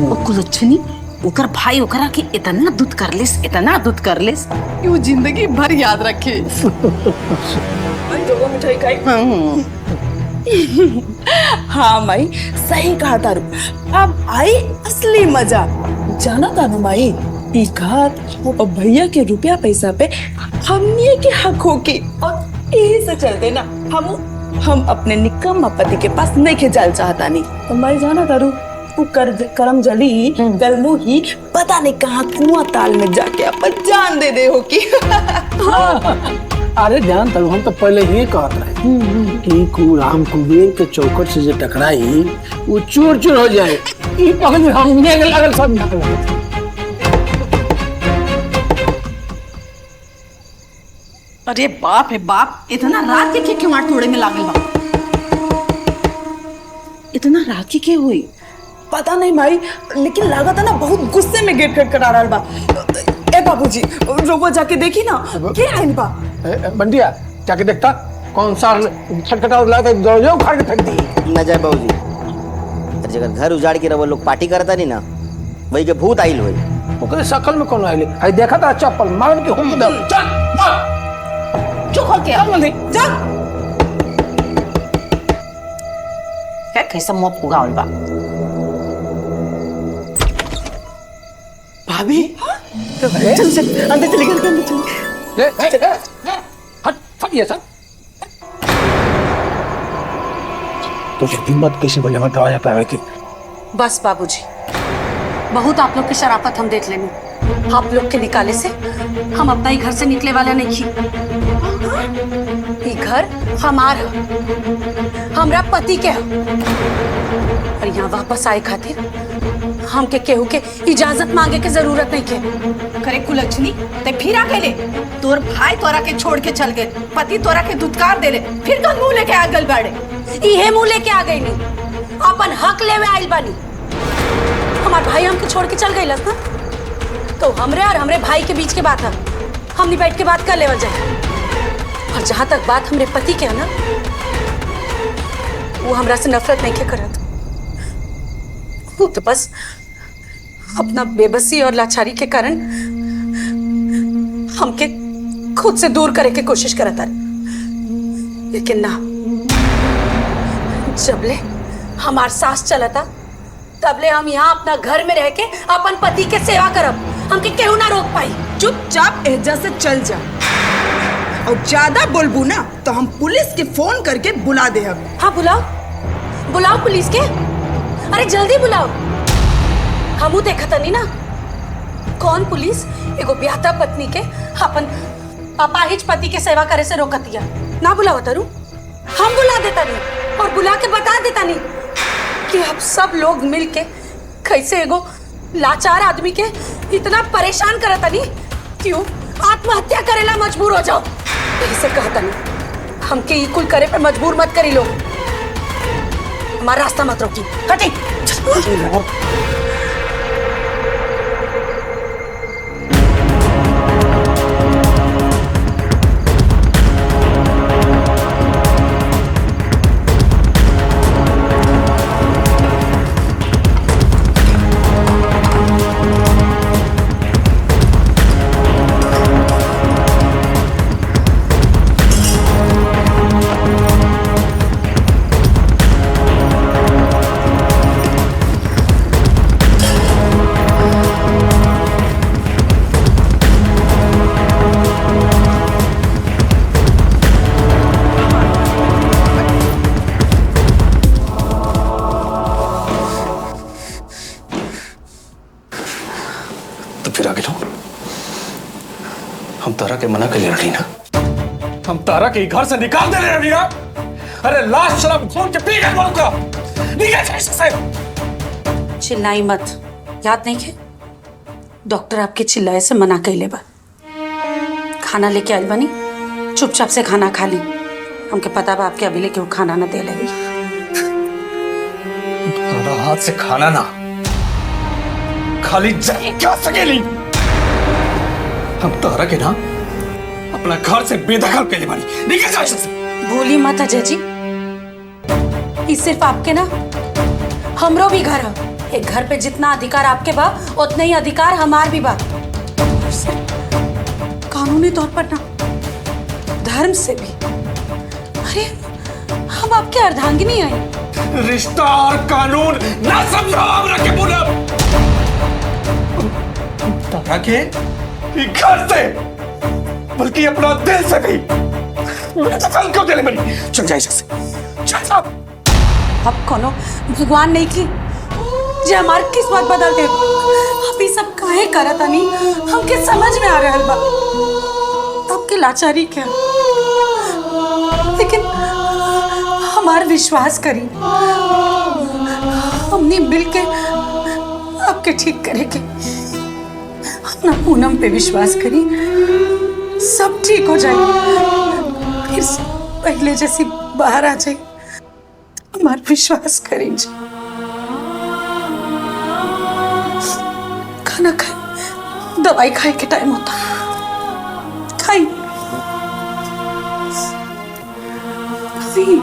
वो कुलच्छनी ओकर भाई ओकरा के इतना दूध कर लेस, इतना दूध कर लेस कि वो जिंदगी भर याद रखे।
दो मिठाई खाई। हाँ माई, सही कहा तारू। अब आई असली मजा। जाना तारू माई, ई घात और भैया के रुपया पैसा पे हमने के हक होके, और यही से चलते ना हम अपने निकम्मा पति के पास नहीं के जाल चाहता नहीं। तो माई जाना तारू, तू करम जली गलमू ही पता नहीं कहाँ कुआं ताल में जाके अपन जान दे दे हो की।
अरे जान तब हम तो पहले ही कहत रहे कि राम कुबेर के चौकट से जो टकराई वो चूर चूर हो जाए। ई पकड़ हमने के लागल सब निकल।
अरे बाप रे बाप, इतना रात के क्यों मार तोड़े में लागल बा? इतना रात की के हुई?
पता नहीं माई, लेकिन लागत है ना बहुत गुस्से में गेट खटखटा रहा बा। ए बाबूजी, रोको जाके देखी ना क्या है बा।
बंटिया जाके देखता कौन सा खटखटा लाता दरवाजा उखाड़ के फेंक दी।
न जाए बाबूजी, जगह घर उजाड़ के रहो लोग पार्टी करता नहीं ना, वही के भूत आइल हुई।
ओकरे शकल में कौन आइले? आई देखा था चप्पल मार के हुक दे। चल
चुप हो के
जल्दी
जा। क्या कैसा मुंह पुगावल बा?
भाभी, चल चल अंदर चले गए, अंदर चले।
ले हट ये सब तो हिम्मत कैसे बोले मत आया पावे की।
बस बाबूजी, बहुत आप लोग की शराफत हम देख लेंगे। आप लोग के निकाले से हम अपना ही घर से निकले वाला नहीं ही। ये घर हमार है, हमरा पति के है, और यहाँ वापस आए खातिर हमके केहू के इजाजत मांगे के जरूरत नहीं के। करे कुलच्छनी ते फिर आ गए, तोर भाई तोरा के छोड़ के चल गए, पति तोरा के दुत्कार दे ले, फिर का मुंह लेके आ गल बाड़े। इहे मुंह लेके आ गई नहीं, अपन हक लेवे आइल बानी। हमार भाई हमके छोड़ के चल गई ना, तो हमरे और हमरे भाई के बीच के बात है, हमने बैठ के बात कर लेवल जाए। और जहां तक बात हमरे पति के है ना, वो हमरा से नफरत नहीं के करत, वो तो बस अपना बेबसी और लाचारी के कारण हमके खुद से दूर करे के कोशिश करता है। लेकिन ना, जबले हमार सास चलता तबले हम यहाँ अपना घर में रह के अपन पति के सेवा करब, हमके केहू ना रोक पाई।
चुपचाप एहजा से चल जा, और ज्यादा बोलबू ना तो हम पुलिस के फोन करके बुला दे।
हाँ बुलाओ, बुलाओ पुलिस के, अरे जल्दी बुलाओ। हमू देखा था नहीं ना, कौन पुलिस एगो ब्याहता पत्नी के अपन अपाहिज पति के सेवा करे से रोकतिया। ना बुलाओ तरू, हम बुला देता नहीं, और बुला के बता देता नहीं कि अब सब लोग मिल के कैसे एगो लाचार आदमी के इतना परेशान करता नहीं, क्यों आत्महत्या करेला मजबूर हो जाओ। यही से कहता नहीं, हमके ई कुल करे पे मजबूर मत करी लोग, हमारा रास्ता मत रोकी, हटी।
फिर आगे लो। हम तारा के मना कर ले रही ना, हम तारा के घर से निकाल दे रही ना। अरे लाश शराब खून के पी गए बोलूंगा, निकल से।
चिल्लाई मत, याद नहीं है डॉक्टर आपके चिल्लाए से मना कैले बा। खाना लेके आई बनी, चुपचाप से खाना खा ली। हमके पता बा आपके अभी लेके खाना ना दे लगी।
तारा हाथ से खाना ना खाली जा सकेली। हम तारा के ना अपना घर से बेदखल के लिए बनी, निकल जाए से।
भूली मत अजय जी, ये सिर्फ आपके ना, हमरो भी घर है। एक घर पे जितना अधिकार आपके बा उतने ही अधिकार हमार भी बा। कानूनी तौर पर ना, धर्म से भी। अरे हम आपके अर्धांगिनी हैं।
रिश्ता और कानून ना समझो हमरा के पूनम। तारा के घर से बल्कि अपना दिल से भी बेदखल क्यों के लिए बनी? चल जाए से, चल साहब।
अब कोनो भगवान नहीं की जे हमार किस्मत बदल दे। आप ये सब काहे करत हनी? हमके समझ में आ रहल बा आपके लाचारी क्या, लेकिन हमार विश्वास करी, हमने मिलके आपके ठीक करेंगे। अपना पूनम पे विश्वास करी, सब ठीक हो जाएगा। फिर से पहले जैसी बाहर आ जाए, हमार विश्वास करेंगे। खाना खाए, दवाई खाए के टाइम होता, खाई खाई।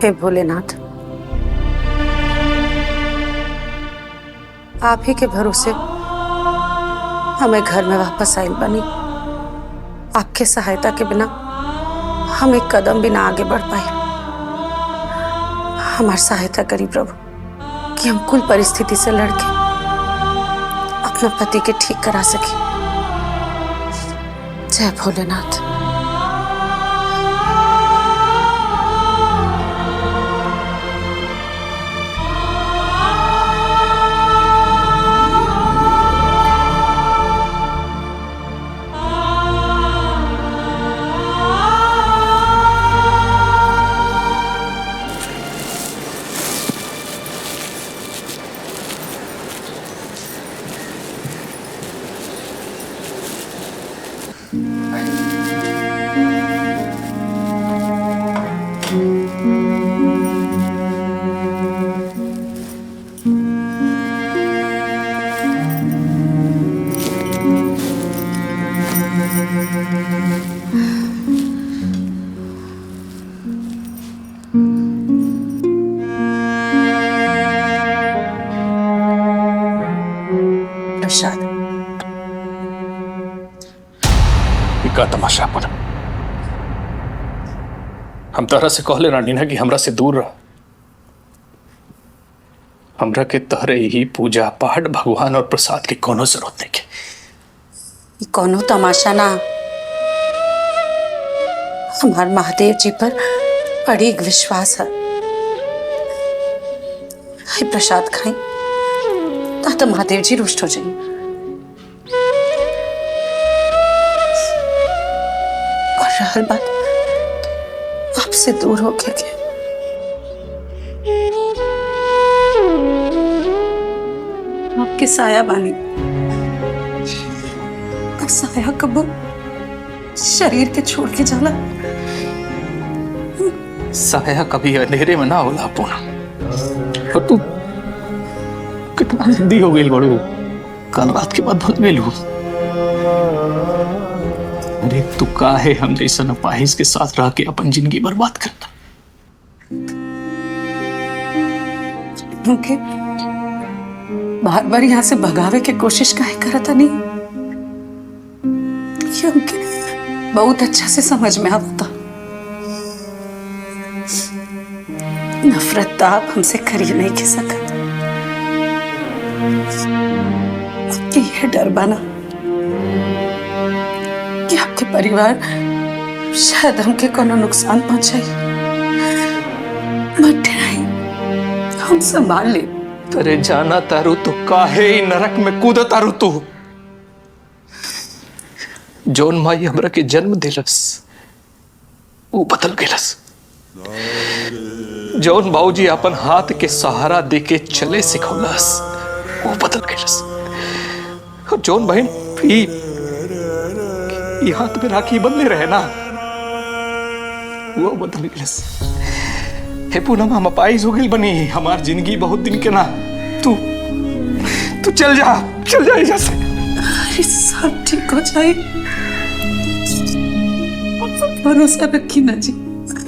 हे भोलेनाथ, आप ही के भरोसे हमें घर में वापस आइल बनी। आपके सहायता के बिना हम एक कदम भी ना आगे बढ़ पाए। हमारी सहायता करी प्रभु कि हम कुल परिस्थिति से लड़के अपना पति के ठीक करा सके। जय भोलेनाथ। प्रसाद,
का तमाशा पूनम, हम तारा से कहले रानी ना कि हमरा से दूर रह। हमरा के तहरे ही पूजा पाठ भगवान और प्रसाद की कोनो जरूरत नहीं के।
कोनो तमाशा ना, हमारे महादेव जी पर बड़ी विश्वास है। प्रसाद खाई तो महादेव जी रुष्ट हो जाएंगे। रहल बात आपसे दूर हो के आपके साया बानी। साया कबो शरीर के छोड़ के जाला।
साया कभी अंधेरे में ना होला पूनम। और तू कितना जिद्दी हो गई बड़ू, कल रात के बाद भूल गई। अरे तू काहे हम जैसा अपाहिज के साथ रह के अपन जिंदगी बर्बाद करता।
उनके बार बार यहाँ से भगावे के कोशिश काहे करता नहीं, क्योंकि बहुत अच्छा से समझ में आता नफरत तो आप हमसे करी नहीं के सकत। आपकी यह डर बना कि आपके परिवार शायद हमके कोनो नुकसान पहुंचाई। मत डराई, हम संभाल ले।
तेरे जाना तारू तो काहे ही नरक में कूद तारू तू। जोन माई हमरा के जन्म दिलस वो बदल गेलस। जोन बाबूजी अपन हाथ के सहारा देके चले सिखौलस वो बदल गेलस। और जोन बहन भी ये हाथ में राखी बंधे रहे ना वो बदल गेलस। हे पूनम हम अपाइज हो गई बनी, हमार जिंदगी बहुत दिन के ना। तू चल जा यहाँ से।
अरे सब ठीक हो जाए, भरोसा रखी ना जी।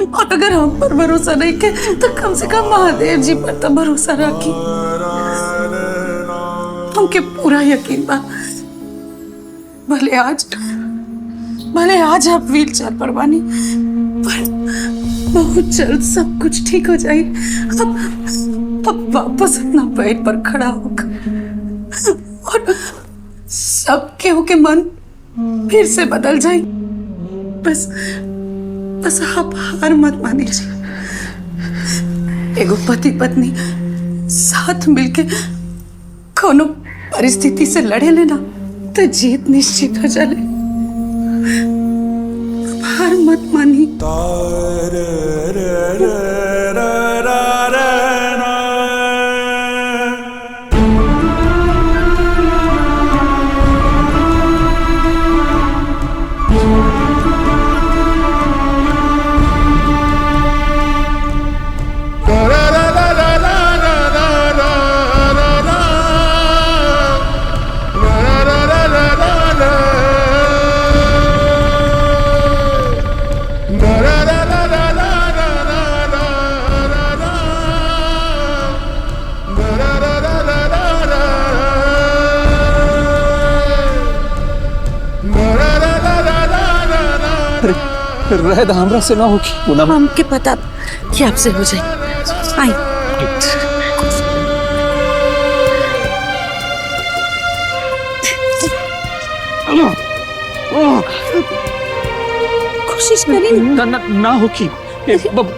और अगर हम पर भरोसा नहीं के तो कम से कम महादेव जी पर तो भरोसा रखी। हमके पूरा यकीन बा भले आज आप व्हील चेयर पर बानी, पर बहुत जल्द सब कुछ ठीक हो जाए। अब वापस अपना बेड पर खड़ा होकर और सब केहू के मन फिर से बदल जाए। बस आप हार मत मानिए। एगो पति पत्नी साथ मिलके कोनो परिस्थिति से लड़े लेना तो जीत निश्चित हो जाए। हार मत मानी।
रहद हमरा से ना होगी पूनम।
हमके पता कि आपसे हो जाए। आई कोशिश करी
ना होगी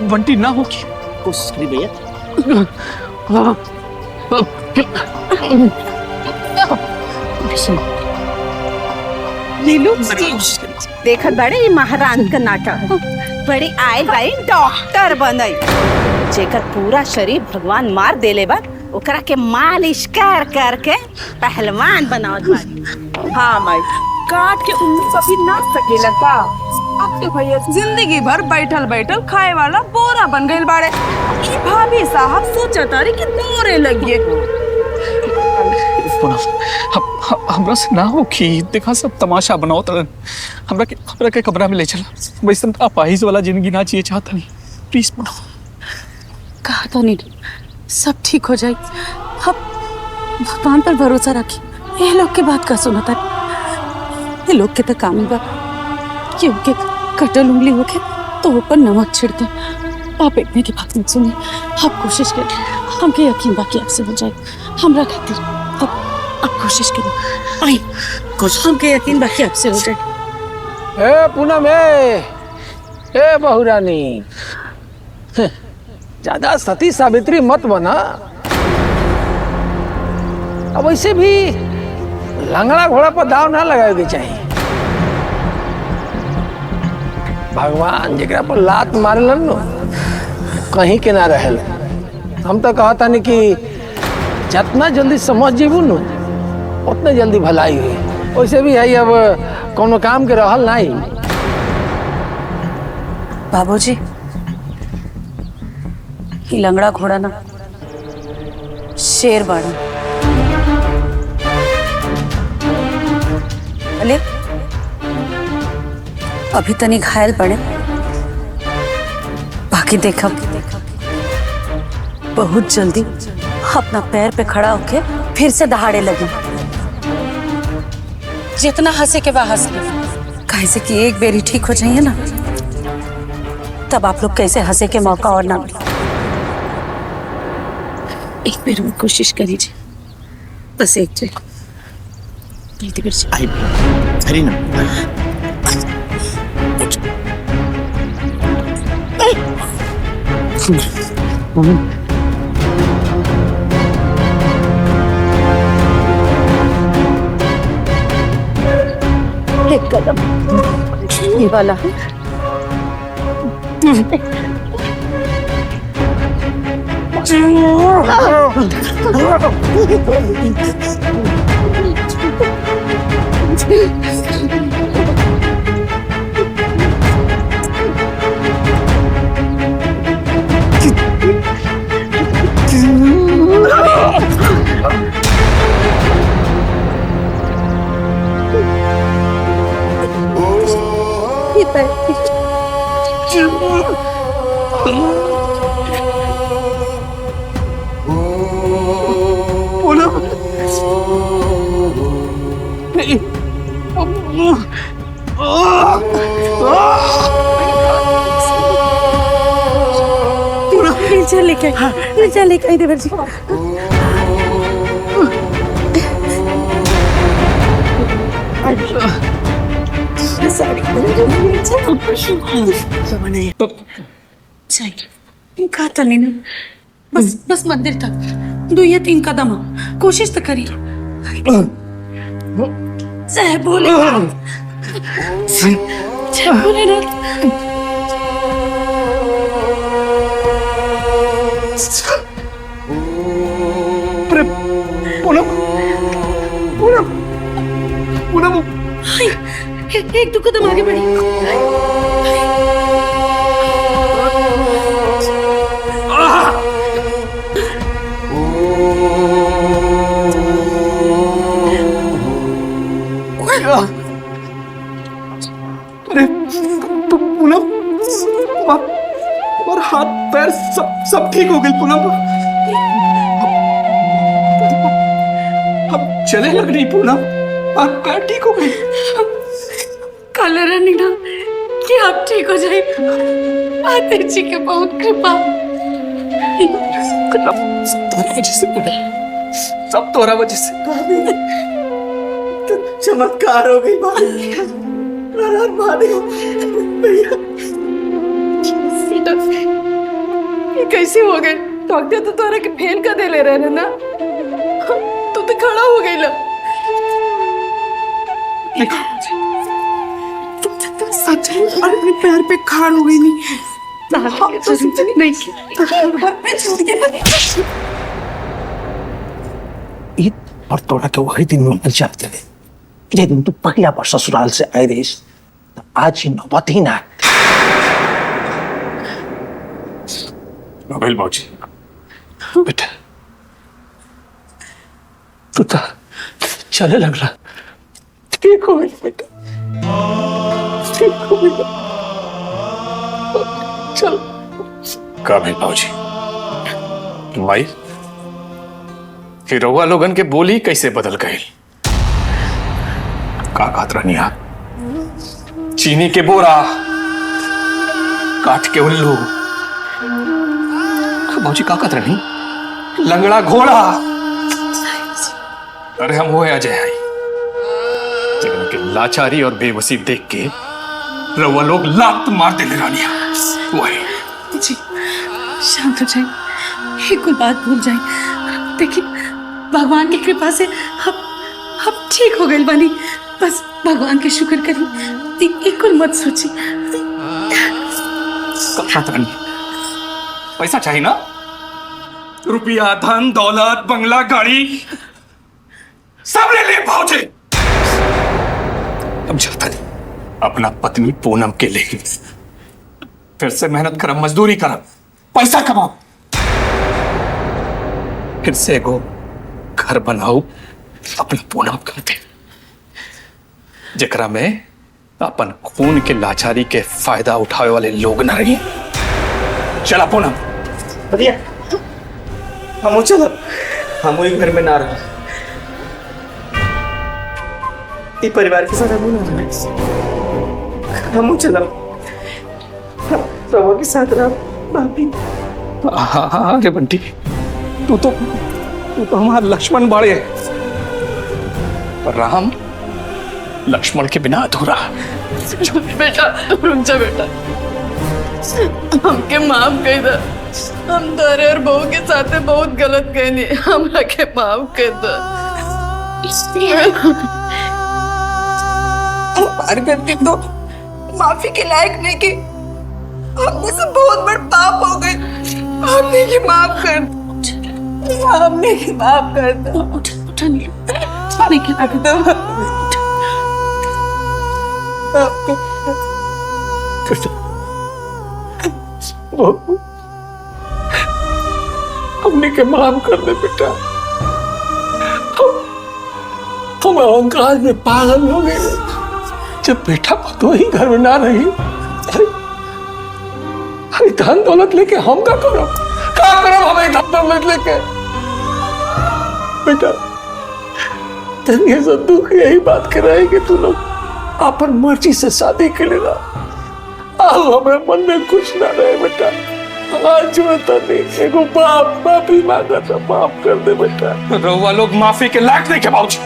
बंटी, ना होगी।
कोशिश करी भैया।
नीलू देखत बड़े ये महारानी का नाटक बड़ी आए गई डॉक्टर बनई, जेकर पूरा शरीर भगवान मार देले बा ओकरा के मालिश कर के पहलवान बनावत बानी।
हाँ माई, काट के उम्र कभी ना सकेला का। अब तो भैया जिंदगी भर बैठल खाए वाला बोरा बन गए बाड़े। ई भाभी साहब सोचा तारी कि दोरे लगिए।
हमरा से ना होगी, देखा सब तमाशा बनाओ तरन। हमरा के कमरा में ले चला। वैसे अपाहिज वाला जिंदगी ना चाहिए चाहता नहीं। प्लीज
कहा था नहीं सब ठीक हो जाए। अब भगवान पर भरोसा रखी। ये लोग के बात का सुना था, ये लोग के तो काम बा कि उनके कटल उंगली होके तो ऊपर नमक छिड़के। आप इतने की बात नहीं सुनी। आप कोशिश करें, हमके यकीन बाकी आपसे हो जाए। हमरा खातिर अब कोशिश करें। आई कोशिश, हमके यकीन बाकी आपसे हो जाए।
ए पूनम, ए बहुरानी, ज्यादा सती सावित्री मत बना। अब वैसे भी लंगड़ा घोड़ा पर दाव ना लगाएगी चाहिए। भगवान जरा पर लात मारलन नो कहीं के ना रहल। हम तो कहता नहीं कि जितना जल्दी समझ जेबू नो उतने जल्दी भलाई हुई। वैसे भी है अब कोनो काम के रहल नहीं।
बाबूजी ये लंगड़ा घोड़ा ना शेर बाड़ा। अले अभी तनी घायल पड़े, बाकी देखा बहुत जल्दी अपना पैर पे खड़ा होके फिर से दहाड़े लगे। जितना हंसे के बाद हंस ले, कैसे कि एक बेरी ठीक हो जाइए ना तब आप लोग कैसे हंसे के मौका और ना मिले। एक बार और कोशिश करिए, बस एक जगह।
अरे ना
एक कदम ये वाला लेके आई देवर जी। खाता नहीं ना, बस बस मंदिर तक 2 या 3 कदम हो, कोशिश तो करिए। जय भोलेनाथ, जय भोलेनाथ। एक 2 कदम आगे बढ़ी।
अरे पूनम, तुम्हारा हाथ पैर सब ठीक हो गए पूनम। हम चले लग रही पूनम, हाथ पैर ठीक हो गए।
कल रनिंग ना कि आप ठीक हो जाए, माता जी की बहुत कृपा।
सब तोरा वजह से चमत्कार हो गई। भैया
ये कैसे हो गए? डॉक्टर तो तोरा के फेल कर दे ले रहे ना, तू तो खड़ा हो गई ला।
सच अपने पैर पे खाड़ हो गई नहीं।
और तोड़ा के वही दिन में जाते थे, जे दिन तू पहला बार ससुराल से आए रही, आज ही नौबत ही ना।
नोबेल बाबूजी,
बेटा तू तो चले लग रहा, ठीक हो गई बेटा, ठीक हो गई। चल
का भेल बाबूजी, माई रउआ लोगन के बोली कैसे बदल गए? का कहत रहनी आप? चीनी के बोरा, काठ के उल्लू, बाबूजी का कहत रहनी? लंगड़ा घोड़ा। अरे हम वो अजय आई जिनके के लाचारी और बेबसी देख के रउआ लोग लात मार दे रानिया। वही
जी शांत हो जाए, एक बात भूल जाए। देखिए भगवान की कृपा से अब ठीक हो गई बनी। बस भगवान के शुक्र करी, एक मत सोची।
पैसा चाहिए ना? रुपया, धन, दौलत, बंगला, गाड़ी सब ले ले भाऊजी। अब जाता नहीं, अपना पत्नी पूनम के लिए फिर से मेहनत करम, मजदूरी करम, पैसा कमाओ, फिर से एगो घर बनाओ अपना पूनम करते, जेकरा में अपन खून के लाचारी के फायदा उठावे वाले लोग न रही। चला पूनम।
भैया हम चलो, हम वही घर में ना रहो, ये परिवार के साथ हम चलो, रवा के साथ रहो भाभी।
हाँ हाँ रे बंटी, तू तो हमारा लक्ष्मण बाड़े है, पर राम लक्ष्मण के बिना अधूरा।
बेटा रुक जा बेटा, हमके माफ कर दे, हम तारे और बहू के साथ बहुत गलत कहनी, हमरा के माफ कर दे। हमारी गलती तो माफी के लायक नहीं की, हमने से बहुत बड़ा पाप हो गए, हमने की माफ कर दो, हमने की माफ कर दो। उठा नहीं रख दो।
हमने के माफ कर दे बेटा, हम अहंकार में पागल हो गए। जब बेटा तो ही घर में ना रही, अरे धन दौलत लेके हम क्या करो हमें धन दौलत लेके। बेटा तेरे से दुख यही बात कर रहे कि तू लोग अपन मर्जी से शादी के लिए ना, हमें मन में कुछ ना रहे बेटा। आज बता दे, एगो बाप माफी मांगा था, माफ कर दे बेटा।
रउआ लोग माफी के लायक नहीं के बाबूजी।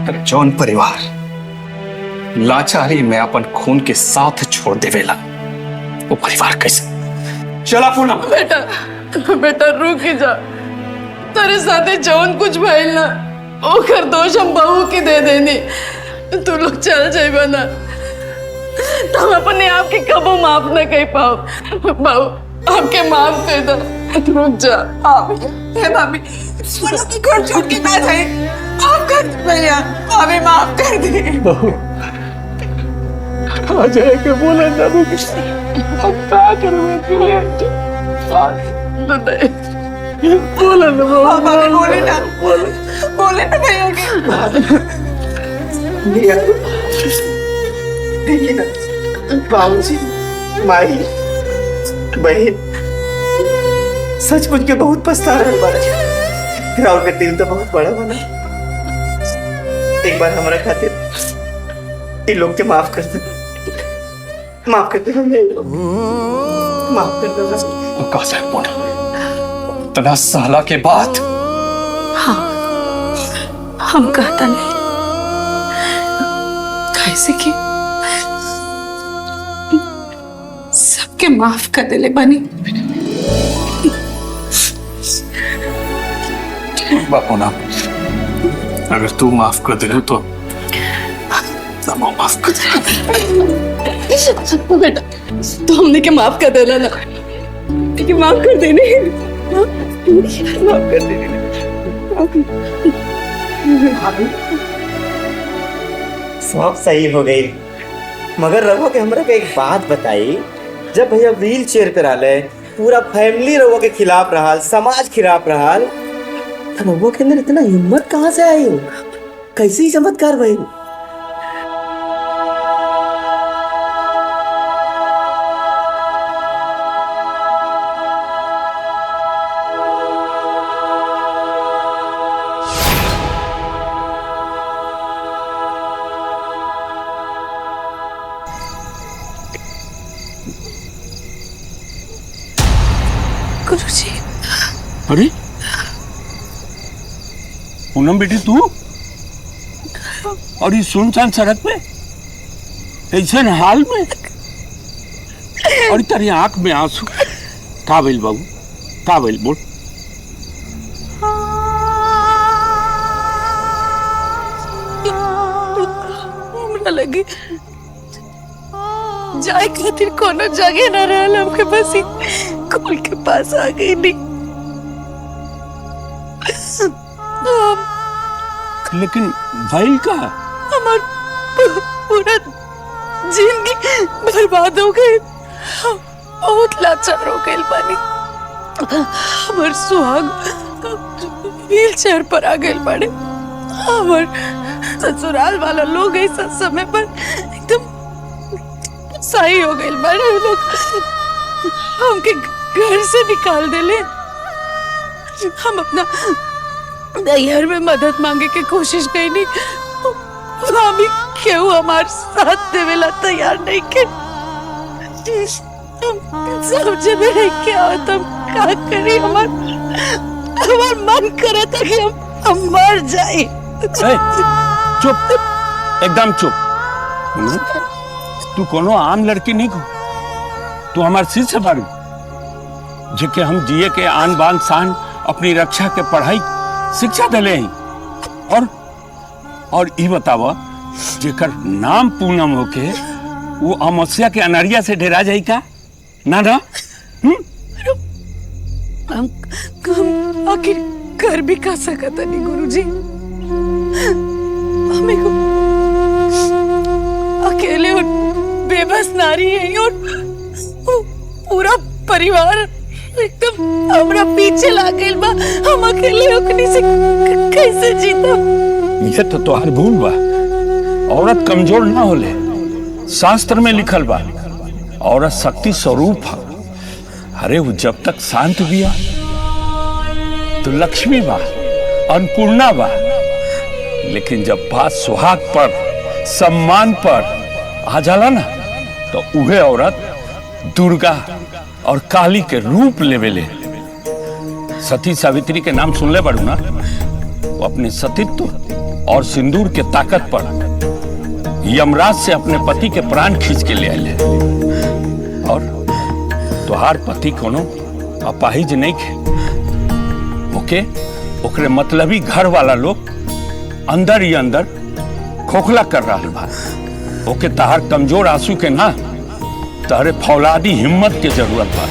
अरे जौन परिवार लाचारी में अपन खून के साथ छोड़ देवेला, वो परिवार कैसे? चला पूनम।
बेटा रुक जा, तेरे साथे जौन कुछ भइल ना, ओकर दोष हम बहू के दे देनी। तू लोग चल जाइबा ना, तो हम अपने आप के कबो माफ न कर पाओ। बहू आपके माफ कर दो, रुक जा। भाभी घर छोड़ के ना जाए, माफ कर दे भैया, हमें माफ कर दे।
अजय के बोले ना रुक, हम क्या करेंगे के लिए? बोले ना
बोले ना भैया के।
देखिए ना बाबूजी, माई, बहन, सचमुच के बहुत पछता रहे बारे। राहुल का दिल तो बहुत बड़ा बना, एक बार हमारा खातिर इन लोग के माफ कर दे, माफ कर दे हमें, माफ कर दे।
कैसे पूनम, इतना साला के बाद?
हाँ, हम कहता नहीं, कैसे कि सबके माफ कर दे ले बनी।
पूनम, अगर तू माफ कर दे तो माफ कर दे।
बेटा तो हमने के माफ कर देना ना, ठीक है, माफ कर देने, माफ कर देने।
सब सही हो गई, मगर रघु के हमरा के एक बात बताई। जब भैया व्हील चेयर पे रहले, पूरा फैमिली रघु के खिलाफ रहा, समाज खिलाफ रहा, तो रघु के अंदर इतना हिम्मत कहाँ से आई? कैसे ही चमत्कार भाई?
गुरुजी।
अरे पूनम बेटी तू, और इस सुनसान सड़क पे ऐसे हाल में, और तेरी आंख में आंसू, का भइल बाबू, का भइल बोल?
लगी
जाए खातिर कोनो जगह न रहल हमके बस ही कुल के पास आ गई नहीं।
लेकिन भाई का
हमार पूरा जिंदगी बर्बाद हो गई। हम बहुत लाचार हो गए बानी। हमार सुहाग व्हील चेयर पर आ गए बाड़े। हमार ससुराल वाला लोग ऐसा समय पर एकदम सही हो गए बाड़े। वो लोग हमके घर से निकाल देले। हम अपना नैहर में मदद मांगे के कोशिश कई नहीं, वहाँ भी क्यों हमारे साथ देवेला तैयार नहीं के। समझे में नहीं क्या होता, क्या करी। हमार मन करे था कि हम मर जाए।
चुप, एकदम चुप। तू कोनो आम लड़की नहीं को, तू हमारे सिर से बारू जेके हम जिए के आन बान शान अपनी रक्षा के पढ़ाई शिक्षा दिले हैं। और ई बतावा जेकर नाम पूनम होके वो अमस्या के अनरिया से डेरा जाई का ना ना?
हम आखिर कर भी का सकता नहीं गुरुजी। हमें को अकेले और बेबस नारी है और पूरा परिवार एकदम हमरा पीछे लागल बा। हम अकेले ओकनी से कैसे जीता?
ये तो तोहार भूल बा। औरत कमजोर ना होले, शास्त्र में लिखल बा औरत शक्ति स्वरूप है। अरे वो जब तक शांत बिया तो लक्ष्मी बा, अन्नपूर्णा बा। लेकिन जब बात सुहाग पर, सम्मान पर आ जाला ना तो उहे औरत दुर्गा और काली के रूप लेवेले। सती सावित्री के नाम सुन ले बड़ू ना? वो अपने सतीत्व और सिंदूर के ताकत पर यमराज से अपने पति के प्राण खींच के ले आए। और तुहार पति कोनो अपाहिज नहीं खे। ओकरे मतलबी घर वाला लोग अंदर ही अंदर खोखला कर रहा बा। ओके तहार कमजोर आंसू के ना, तहरे फौलादी हिम्मत के जरूरत बा।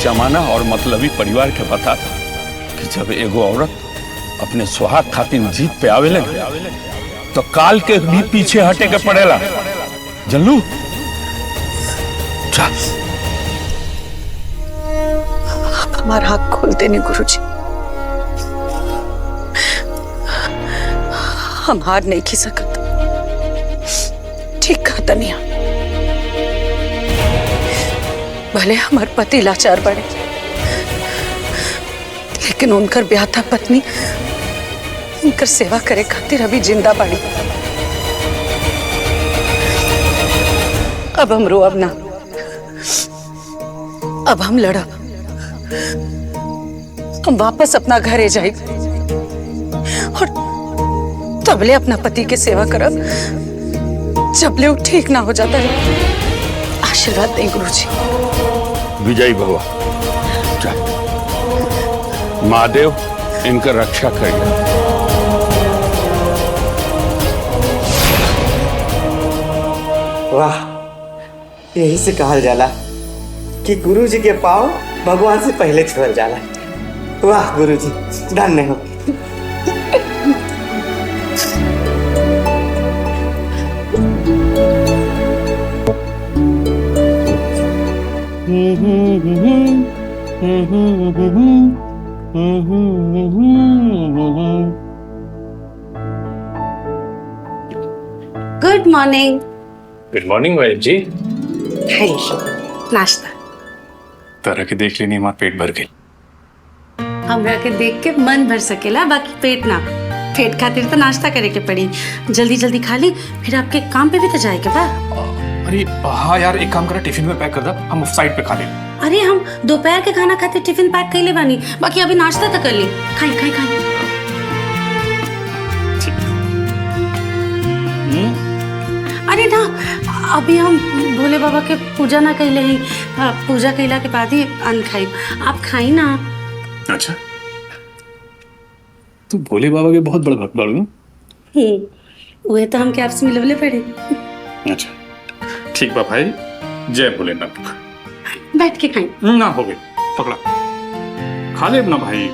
जमाना और मतलबी परिवार के बता था कि जब एगो औरत अपने सुहाग खातिर जीत पे आवेले तो काल के भी पीछे हटे के पड़ेला। जल्लू
हमारा हाथ खोलते नहीं गुरुजी। हम हार नहीं खी सकत। ठीक कहा तनिया। भले हमारे पति लाचार बड़े, लेकिन उनकर ब्याहता पत्नी उनकर सेवा करे खातिर अभी जिंदा बाड़ी। अब हम रो, अब ना, अब हम लड़ब। हम वापस अपना घरे जाए और तबले अपना पति के सेवा करब जबले वो ठीक ना हो जाता है। आशीर्वाद दें गुरुजी।
विजयी भवा। महादेव इनका रक्षा करिए।
वाह, यही से कहल जाला कि गुरु जी के पाँव भगवान से पहले छुअल जाला। वाह गुरु जी, धन्य हो।
Good morning.
Good morning wife जी।
नाश्ता
तरह के देख लेनी, हमारा पेट भर गई।
हमरा के देख के मन भर सकेला, बाकी पेट ना। पेट खातिर तो नाश्ता करे के पड़ी। जल्दी जल्दी खा ली, फिर आपके काम पे भी तो जाए के बा।
अरे हाँ यार, एक काम करा, टिफिन में पैक कर दा, हम उस साइड पे खा ले।
अरे हम दोपहर के खाना खाते टिफिन पैक कर ले बानी, बाकी अभी नाश्ता तो कर ली। खाई खाई खाई। अरे ना, अभी हम भोले बाबा के पूजा ना कैले ही। पूजा कैला के बाद ही अन्न खाई। आप खाई ना।
अच्छा, तू भोले बाबा के बहुत बड़ा भक्त बाड़ू ना?
वही तो हम के आपसे मिलवले पड़े।
अच्छा ठीक बा भाई, जय भोलेनाथ।
बैठ के खाएं।
ना हो गई, पकड़ा खा ले ना भाई।